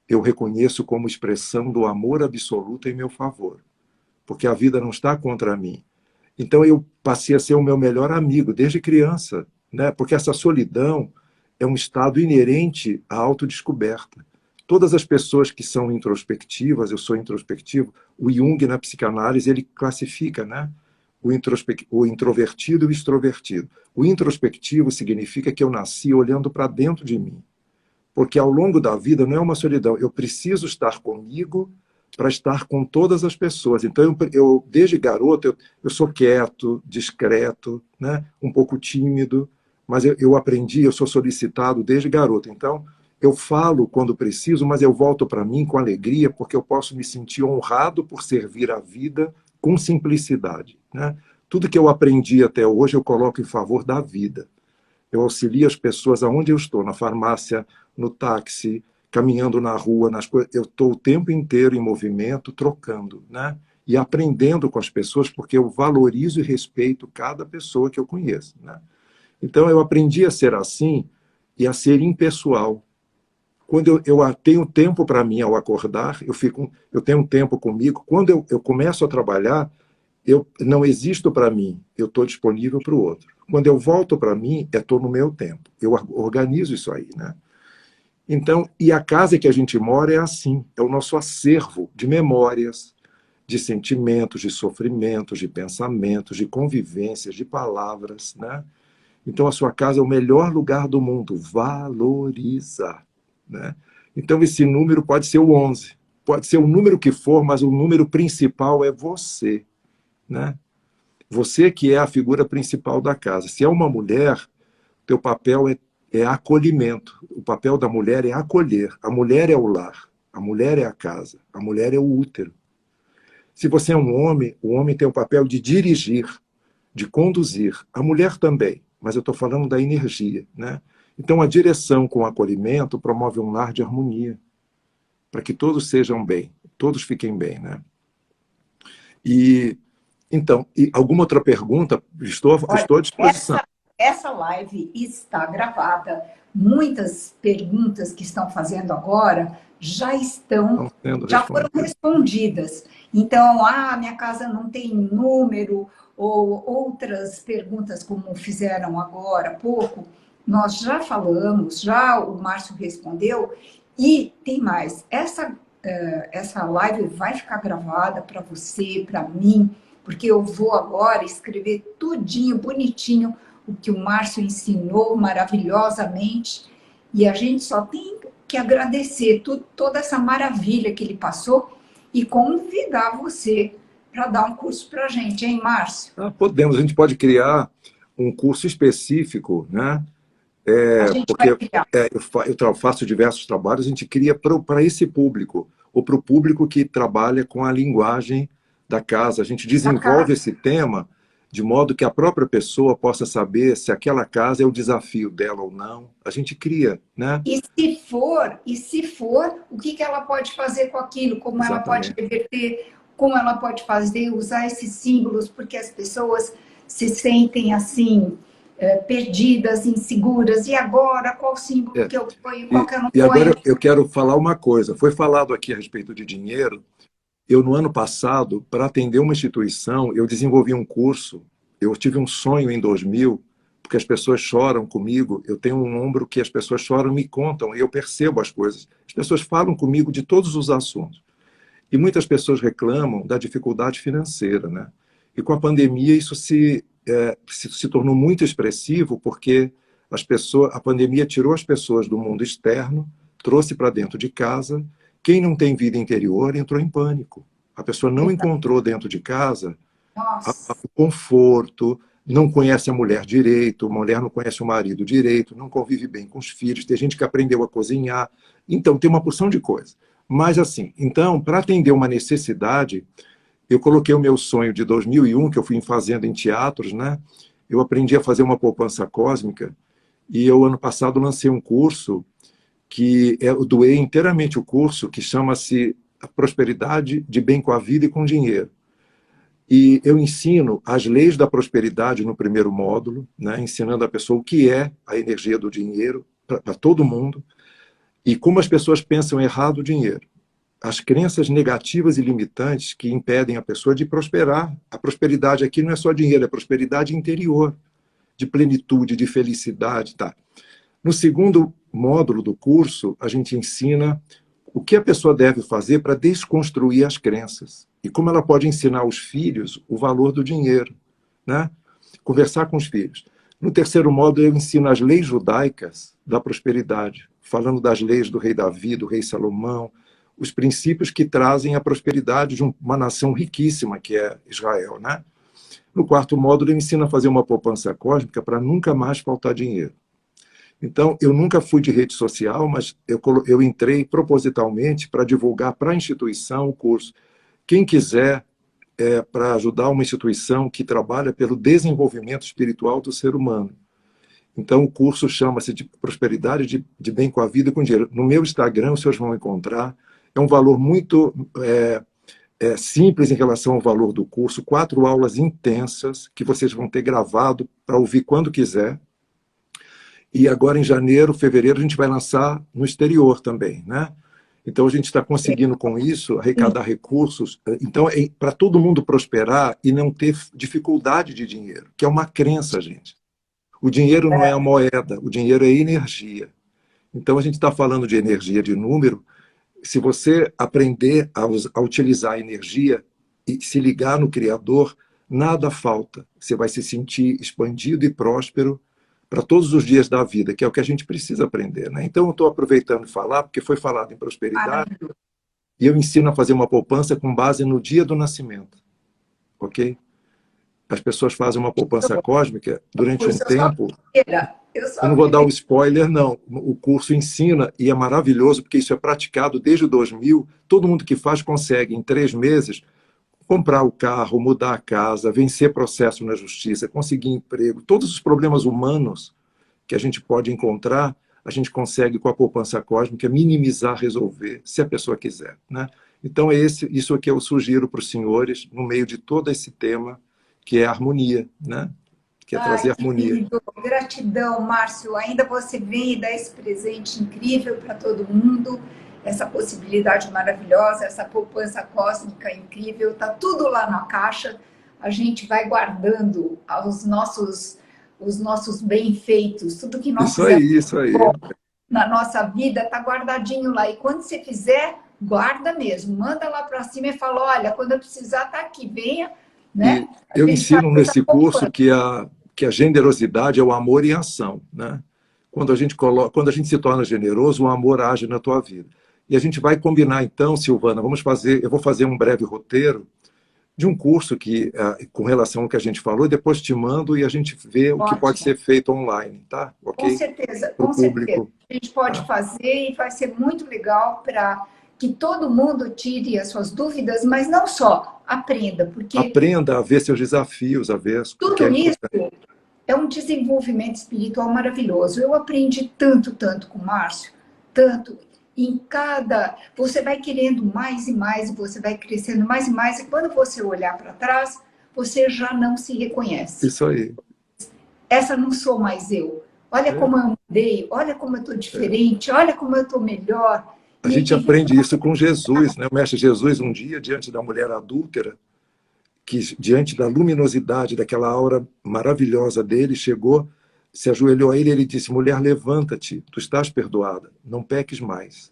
eu reconheço como expressão do amor absoluto em meu favor, porque a vida não está contra mim. Então eu passei a ser o meu melhor amigo desde criança, né? Porque essa solidão é um estado inerente à autodescoberta. Todas as pessoas que são introspectivas, eu sou introspectivo, o Jung na psicanálise ele classifica, né? O introvertido e o extrovertido. O introspectivo significa que eu nasci olhando para dentro de mim, porque ao longo da vida não é uma solidão, eu preciso estar comigo para estar com todas as pessoas. Então, eu desde garoto, eu sou quieto, discreto, né? Um pouco tímido, mas eu aprendi, eu sou solicitado desde garoto. Então, eu falo quando preciso, mas eu volto para mim com alegria, porque eu posso me sentir honrado por servir a vida com simplicidade, né? Tudo que eu aprendi até hoje, eu coloco em favor da vida. Eu auxilio as pessoas aonde eu estou, na farmácia, no táxi, caminhando na rua, nas coisas. Eu estou o tempo inteiro em movimento, trocando, né? E aprendendo com as pessoas, porque eu valorizo e respeito cada pessoa que eu conheço, né? Então, eu aprendi a ser assim e a ser impessoal. Quando eu tenho tempo para mim ao acordar, eu tenho um tempo comigo. Quando eu começo a trabalhar, eu não existo para mim, eu estou disponível para o outro. Quando eu volto para mim, estou no meu tempo. Eu organizo isso aí, né? Então, e a casa que a gente mora é assim, é o nosso acervo de memórias, de sentimentos, de sofrimentos, de pensamentos, de convivências, de palavras, né? Então, a sua casa é o melhor lugar do mundo. Valorizar, né? Então, esse número pode ser o 11. pode ser o número que for, mas o número principal é você, né? Você que é a figura principal da casa. Se é uma mulher, teu papel é acolhimento. O papel da mulher é acolher. A mulher é o lar. A mulher é a casa. A mulher é o útero. Se você é um homem, o homem tem o papel de dirigir, de conduzir. A mulher também, mas eu estou falando da energia, né? Então, a direção com o acolhimento promove um lar de harmonia, para que todos sejam bem, todos fiquem bem, né? E, então, e alguma outra pergunta? Olha, Estou à disposição. essa live está gravada. Muitas perguntas que estão fazendo agora Estão sendo já foram respondidas. respondidas. Então, minha casa não tem número, ou outras perguntas como fizeram agora há pouco, nós já falamos, já o Márcio respondeu, e tem mais. Essa live vai ficar gravada para você, para mim, porque eu vou agora escrever tudinho, bonitinho, o que o Márcio ensinou maravilhosamente, e a gente só tem que agradecer toda essa maravilha que ele passou e convidar você para dar um curso para a gente, hein, Márcio? Podemos, a gente pode criar um curso específico, né? A gente vai Porque criar. eu faço diversos trabalhos, a gente cria para esse público, ou para o público que trabalha com a linguagem da casa. A gente desenvolve esse tema de modo que a própria pessoa possa saber se aquela casa é o desafio dela ou não. A gente cria, né? E se for, o que ela pode fazer com aquilo? Como ela pode Exatamente. reverter? Como ela pode fazer, usar esses símbolos? Porque as pessoas se sentem assim, perdidas, inseguras. E agora, qual símbolo que eu ponho, qual que eu não E ponho? agora eu quero falar uma coisa. Foi falado aqui a respeito de dinheiro. Eu, no ano passado, para atender uma instituição, eu desenvolvi um curso. Eu tive um sonho em 2000, porque as pessoas choram comigo. Eu tenho um ombro que as pessoas choram e me contam, e eu percebo as coisas. As pessoas falam comigo de todos os assuntos. E muitas pessoas reclamam da dificuldade financeira, né? E com a pandemia isso se tornou muito expressivo, porque a pandemia tirou as pessoas do mundo externo, trouxe para dentro de casa. Quem não tem vida interior entrou em pânico. A pessoa não encontrou dentro de casa Nossa, o conforto, não conhece a mulher direito, a mulher não conhece o marido direito, não convive bem com os filhos, tem gente que aprendeu a cozinhar. Então, tem uma porção de coisas. Mas, assim, então, para atender uma necessidade, eu coloquei o meu sonho de 2001, que eu fui fazendo em teatros, né? Eu aprendi a fazer uma poupança cósmica, e eu, ano passado, lancei um curso que eu doei inteiramente o curso, que chama-se A Prosperidade de Bem com a Vida e com Dinheiro. E eu ensino as leis da prosperidade no primeiro módulo, né, ensinando a pessoa o que é a energia do dinheiro para todo mundo e como as pessoas pensam errado o dinheiro. As crenças negativas e limitantes que impedem a pessoa de prosperar. A prosperidade aqui não é só dinheiro, é prosperidade interior, de plenitude, de felicidade. Tá? No segundo módulo do curso, a gente ensina o que a pessoa deve fazer para desconstruir as crenças e como ela pode ensinar aos filhos o valor do dinheiro, né? Conversar com os filhos. No terceiro módulo, eu ensino as leis judaicas da prosperidade, falando das leis do rei Davi, do rei Salomão, os princípios que trazem a prosperidade de uma nação riquíssima, que é Israel, né? No quarto módulo, eu ensino a fazer uma poupança cósmica para nunca mais faltar dinheiro. Então, eu nunca fui de rede social, mas eu entrei propositalmente para divulgar para a instituição o curso. Quem quiser, para ajudar uma instituição que trabalha pelo desenvolvimento espiritual do ser humano. Então, o curso chama-se de Prosperidade de Bem com a Vida e com Dinheiro. No meu Instagram, os senhores vão encontrar. É um valor muito simples em relação ao valor do curso. 4 aulas intensas que vocês vão ter gravado para ouvir quando quiser. E agora, em janeiro, fevereiro, a gente vai lançar no exterior também, né? Então, a gente está conseguindo, com isso, arrecadar recursos. Então, para todo mundo prosperar e não ter dificuldade de dinheiro, que é uma crença, gente. O dinheiro não é a moeda, o dinheiro é energia. Então, a gente está falando de energia de número. Se você aprender a utilizar a energia e se ligar no Criador, nada falta. Você vai se sentir expandido e próspero para todos os dias da vida, que é o que a gente precisa aprender, né? Então, eu estou aproveitando de falar, porque foi falado em prosperidade, E eu ensino a fazer uma poupança com base no dia do nascimento, ok? As pessoas fazem uma poupança cósmica durante um tempo. Eu sou Eu não a vou dar o primeira. spoiler, não. O curso ensina, e é maravilhoso, porque isso é praticado desde o 2000. Todo mundo que faz consegue, em 3 meses, comprar o carro, mudar a casa, vencer processo na justiça, conseguir emprego. Todos os problemas humanos que a gente pode encontrar, a gente consegue, com a poupança cósmica, minimizar, resolver, se a pessoa quiser, né? Então, isso que eu sugiro para os senhores, no meio de todo esse tema, que é a harmonia, né? Que é Ai, trazer que harmonia. lindo. Gratidão, Márcio. Ainda você vem e dá esse presente incrível para todo mundo, essa possibilidade maravilhosa, essa poupança cósmica incrível. Está tudo lá na caixa. A gente vai guardando os nossos bem-feitos, tudo que nós Isso aí, fizemos isso aí. na nossa vida está guardadinho lá. E quando você fizer, guarda mesmo. Manda lá para cima e fala, olha, quando eu precisar, tá aqui, venha, E né? A eu gente faz ensino essa nesse curso poupança. que a generosidade é o amor em ação, né? Quando a gente se torna generoso, o amor age na tua vida. E a gente vai combinar então, Silvana, eu vou fazer um breve roteiro de um curso que, com relação ao que a gente falou, e depois te mando e a gente vê o que pode Ótimo. ser feito online, tá? Com Ok? certeza, Para o com certeza. público. A gente pode Tá? fazer e vai ser muito legal para que todo mundo tire as suas dúvidas, mas não só, aprenda, porque Aprenda a ver seus desafios, a ver o que é tudo isso importante. é um desenvolvimento espiritual maravilhoso. Eu aprendi tanto, tanto com o Márcio, tanto. Em cada. Você vai querendo mais e mais, e você vai crescendo mais e mais, e quando você olhar para trás, você já não se reconhece. Isso aí. Essa não sou mais eu. Olha É. como eu mudei, olha como eu estou diferente, olha como eu estou melhor. A gente aprende isso com Jesus, né? O mestre Jesus, um dia, diante da mulher adúltera, que diante da luminosidade daquela aura maravilhosa dele, chegou, se ajoelhou a ele e ele disse, mulher, levanta-te, tu estás perdoada, não peques mais.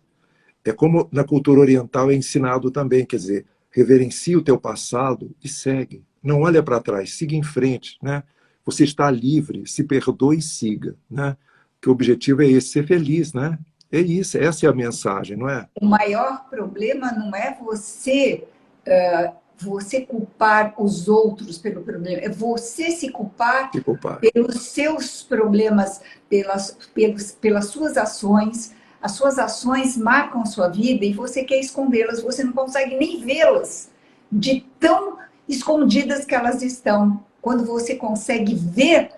É como na cultura oriental é ensinado também, quer dizer, reverencia o teu passado e segue. Não olha para trás, siga em frente, né? Você está livre, se perdoe e siga, né? Que o objetivo é esse, ser feliz, né? É isso, essa é a mensagem, não é? O maior problema não é você culpar os outros pelo problema, é você se culpar Se culpar. pelos seus problemas, pelas suas ações. As suas ações marcam sua vida e você quer escondê-las, você não consegue nem vê-las, de tão escondidas que elas estão. Quando você consegue ver,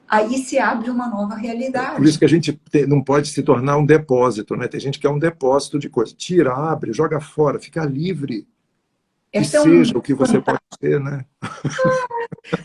aí se abre uma nova Por isso realidade. que a gente não pode se tornar um depósito, né? Tem gente que é um depósito de coisas. Tira, abre, joga fora, fica livre. É E tão seja o que você pode fantástico. ser, né?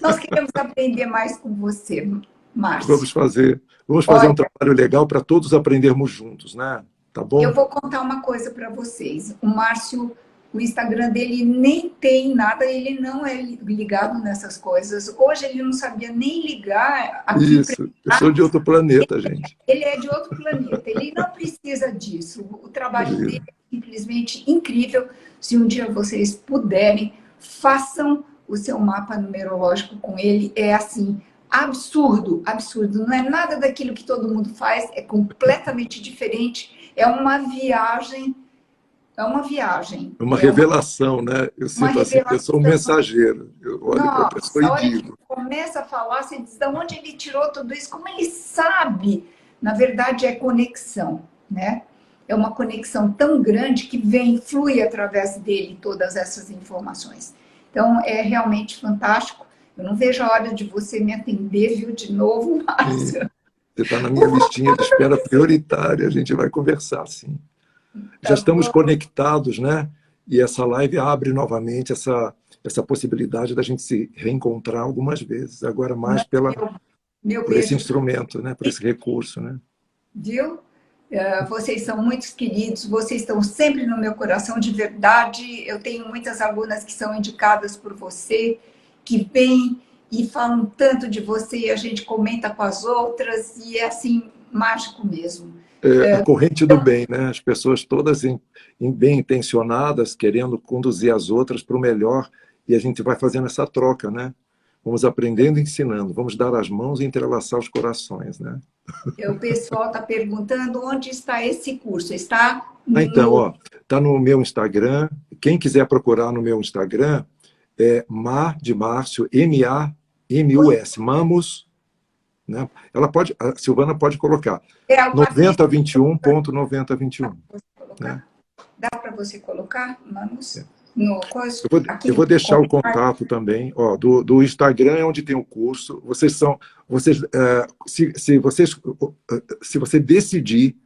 Nós queremos aprender mais com você, Márcio. Vamos fazer, vamos fazer um Olha, trabalho legal para todos aprendermos juntos, né? Tá eu bom? vou contar uma coisa para vocês. O Márcio, o Instagram dele nem tem nada, ele não é ligado nessas coisas. Hoje ele não sabia nem ligar aqui para. Isso. Eu sou de outro planeta, gente. Ele é de outro planeta, ele não precisa disso. O trabalho dele Isso. é simplesmente incrível. Se um dia vocês puderem, façam o seu mapa numerológico com ele. É assim, absurdo, absurdo. Não é nada daquilo que todo mundo faz, é completamente diferente. É uma viagem, é uma viagem, É uma é revelação, né? Eu uma sinto assim que eu sou um revelação. mensageiro. Eu olho para a pessoa Nossa, e a hora que ele digo. começa a falar, você diz de onde ele tirou tudo isso, como ele sabe. Na verdade, é conexão, né? É uma conexão tão grande que vem, flui através dele todas essas informações. Então, é realmente fantástico. Eu não vejo a hora de você me atender, viu, de novo, Sim, Márcio. você está na minha listinha de espera prioritária. A gente vai conversar, sim. Já Tá estamos bom? conectados, né? E essa live abre novamente essa possibilidade da gente se reencontrar algumas vezes. Agora mais Meu por esse beijo para instrumento, né? Por esse recurso, né? viu? Vocês são muito queridos, vocês estão sempre no meu coração, de verdade. Eu tenho muitas alunas que são indicadas por você, que vêm e falam tanto de você, e a gente comenta com as outras, e é assim, mágico mesmo. É a corrente do bem, né? As pessoas todas bem intencionadas, querendo conduzir as outras para o melhor, e a gente vai fazendo essa troca, né? Vamos aprendendo e ensinando, vamos dar as mãos e entrelaçar os corações, né? O pessoal está perguntando onde está esse curso. Está Então, no ó, Está no meu Instagram. Quem quiser procurar no meu Instagram, é Mar de Márcio, M-A-M-U-S, Mamos, né? A Silvana pode colocar É, o Patrício, 9021.9021, né? dá para você colocar, Manos, no coisa, Eu aqui vou no deixar o comentário. contato também, ó, do Instagram é onde tem o curso. Se você decidir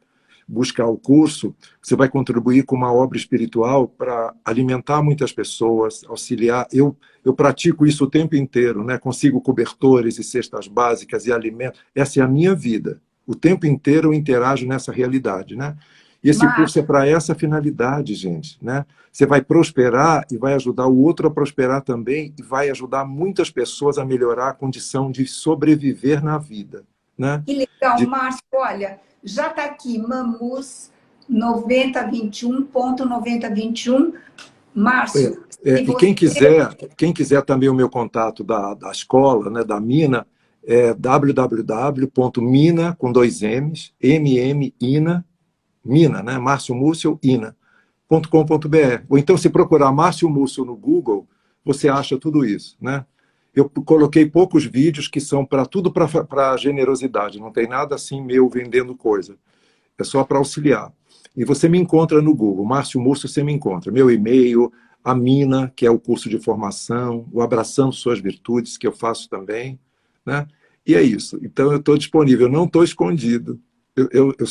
buscar o curso, você vai contribuir com uma obra espiritual para alimentar muitas pessoas, auxiliar. Eu pratico isso o tempo inteiro, né? Consigo cobertores e cestas básicas e alimentos. Essa é a minha vida. O tempo inteiro eu interajo nessa realidade, né? E esse curso é para essa finalidade, gente, né? Você vai prosperar e vai ajudar o outro a prosperar também e vai ajudar muitas pessoas a melhorar a condição de sobreviver na vida, né? Que legal, Márcio. Olha, já está aqui, Mamus 9021.9021. Márcio, se E você... quem quiser também o meu contato da escola, né, da Mina, é www.mina, com dois M's, M-M-Ina, Mina, né, Márcio Múcio, Ina.com.br. Ou então, se procurar Márcio Múcio no Google, você acha tudo isso, né? Eu coloquei poucos vídeos que são para tudo para generosidade, não tem nada assim meu vendendo coisa. É só para auxiliar. E você me encontra no Google, Márcio Múcio, você me encontra. Meu e-mail, a Mina, que é o curso de formação, o Abraçando Suas Virtudes, que eu faço também, né? E é isso. Então, eu estou disponível, eu não estou escondido. Eu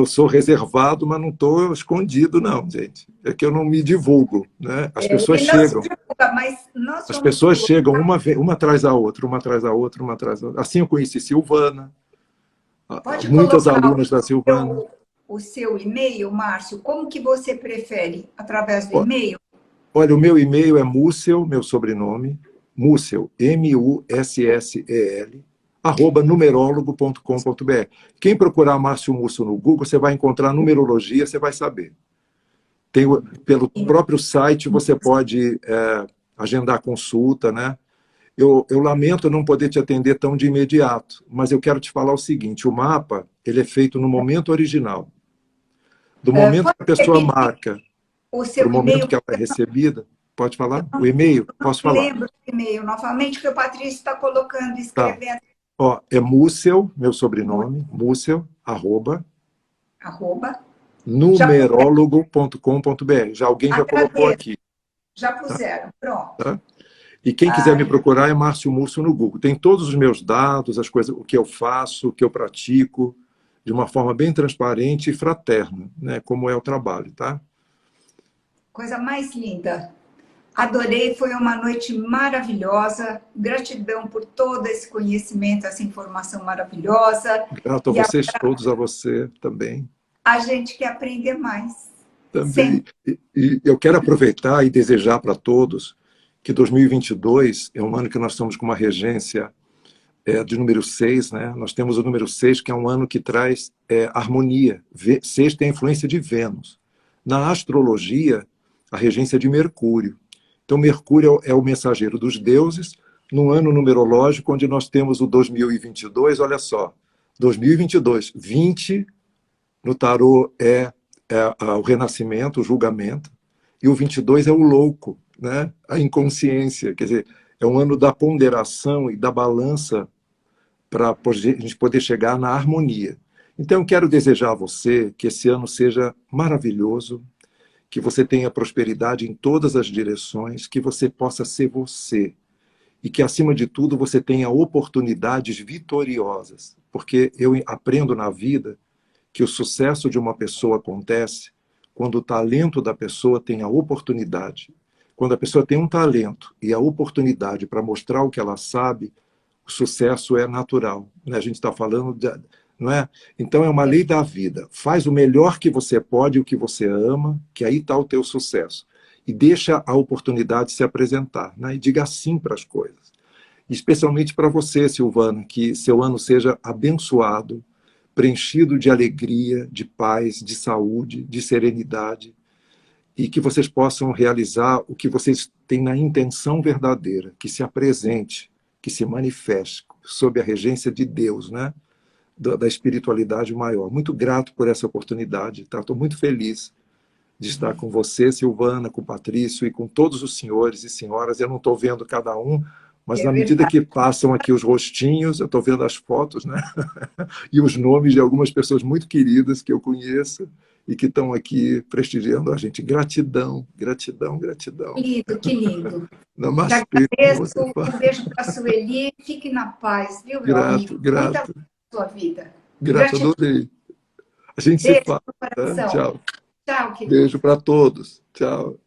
sou reservado, mas não estou escondido, não, gente. É que eu não me divulgo, né? As pessoas Ele não se chegam. divulga, mas nós As vamos pessoas colocar... chegam uma atrás da outra, uma atrás da outra, uma atrás da outra. Assim eu conheci Silvana, Pode muitas colocar alunas da Silvana. o seu e-mail, Márcio. Como que você prefere? Através do e-mail? Olha, o meu e-mail é Mussel, meu sobrenome, Mussel, Mussel, @numerólogo.com.br. Quem procurar Márcio Mussel no Google, você vai encontrar numerologia, você vai saber. Pelo próprio site, você pode agendar consulta, né? Eu lamento não poder te atender tão de imediato, mas eu quero te falar o seguinte, o mapa ele é feito no momento original. Do momento Pode que a pessoa repetir marca o para o seu momento e-mail? que ela é recebida, pode falar? O e-mail? Posso falar? Lembro do e-mail novamente, que o Patrício está colocando, Tá. escrevendo, Ó, é Mussel, meu sobrenome, Mussel, arroba. Já numerólogo.com.br. Alguém já colocou agradeço, aqui, já tá? puseram, pronto. Tá? E quem quiser me procurar é Márcio Musso no Google. Tem todos os meus dados, as coisas, o que eu faço, o que eu pratico, de uma forma bem transparente e fraterna, né? Como é o trabalho, tá? Coisa mais linda. Adorei, foi uma noite maravilhosa. Gratidão por todo esse conhecimento, essa informação maravilhosa. Grato a E vocês todos, a você também. a gente quer aprender mais. Também. Sempre. E eu quero aproveitar e desejar para todos que 2022 é um ano que nós estamos com uma regência de número 6, né? Nós temos o número 6, que é um ano que traz harmonia. 6 tem a influência de Vênus. Na astrologia, a regência de Mercúrio. Então, Mercúrio é o mensageiro dos deuses, num ano numerológico onde nós temos o 2022, olha só, 2022, 20 no tarô é o renascimento, o julgamento, e o 22 é o louco, né? A inconsciência, quer dizer, é um ano da ponderação e da balança para a gente poder chegar na harmonia. Então, eu quero desejar a você que esse ano seja maravilhoso, que você tenha prosperidade em todas as direções, que você possa ser você e que, acima de tudo, você tenha oportunidades vitoriosas, porque eu aprendo na vida que o sucesso de uma pessoa acontece quando o talento da pessoa tem a oportunidade. Quando a pessoa tem um talento e a oportunidade para mostrar o que ela sabe, o sucesso é natural, né? A gente está falando, não é? Então é uma lei da vida. Faz o melhor que você pode, o que você ama, que aí está o teu sucesso. E deixa a oportunidade se apresentar, né? E diga sim para as coisas. Especialmente para você, Silvana, que seu ano seja abençoado, preenchido de alegria, de paz, de saúde, de serenidade, e que vocês possam realizar o que vocês têm na intenção verdadeira, que se apresente, que se manifeste sob a regência de Deus, né? Da espiritualidade maior. Muito grato por essa oportunidade, tá? Estou muito feliz de estar com você, Silvana, com o Patrício e com todos os senhores e senhoras. Eu não estou vendo cada um, mas É na medida verdade. que passam aqui os rostinhos, eu estou vendo as fotos, né? E os nomes de algumas pessoas muito queridas que eu conheço e que estão aqui prestigiando a gente. Gratidão, gratidão, Que gratidão. lindo, que lindo. Te Namastê, como agradeço. você fala. Um beijo para a Sueli. Fique na paz, viu, meu amigo? Grato, Muita grato, paz na sua vida. grato, Gratidão. adorei. A gente se Beijo fala, no tá? coração. Tchau. Tchau, querido. Beijo para todos. Tchau.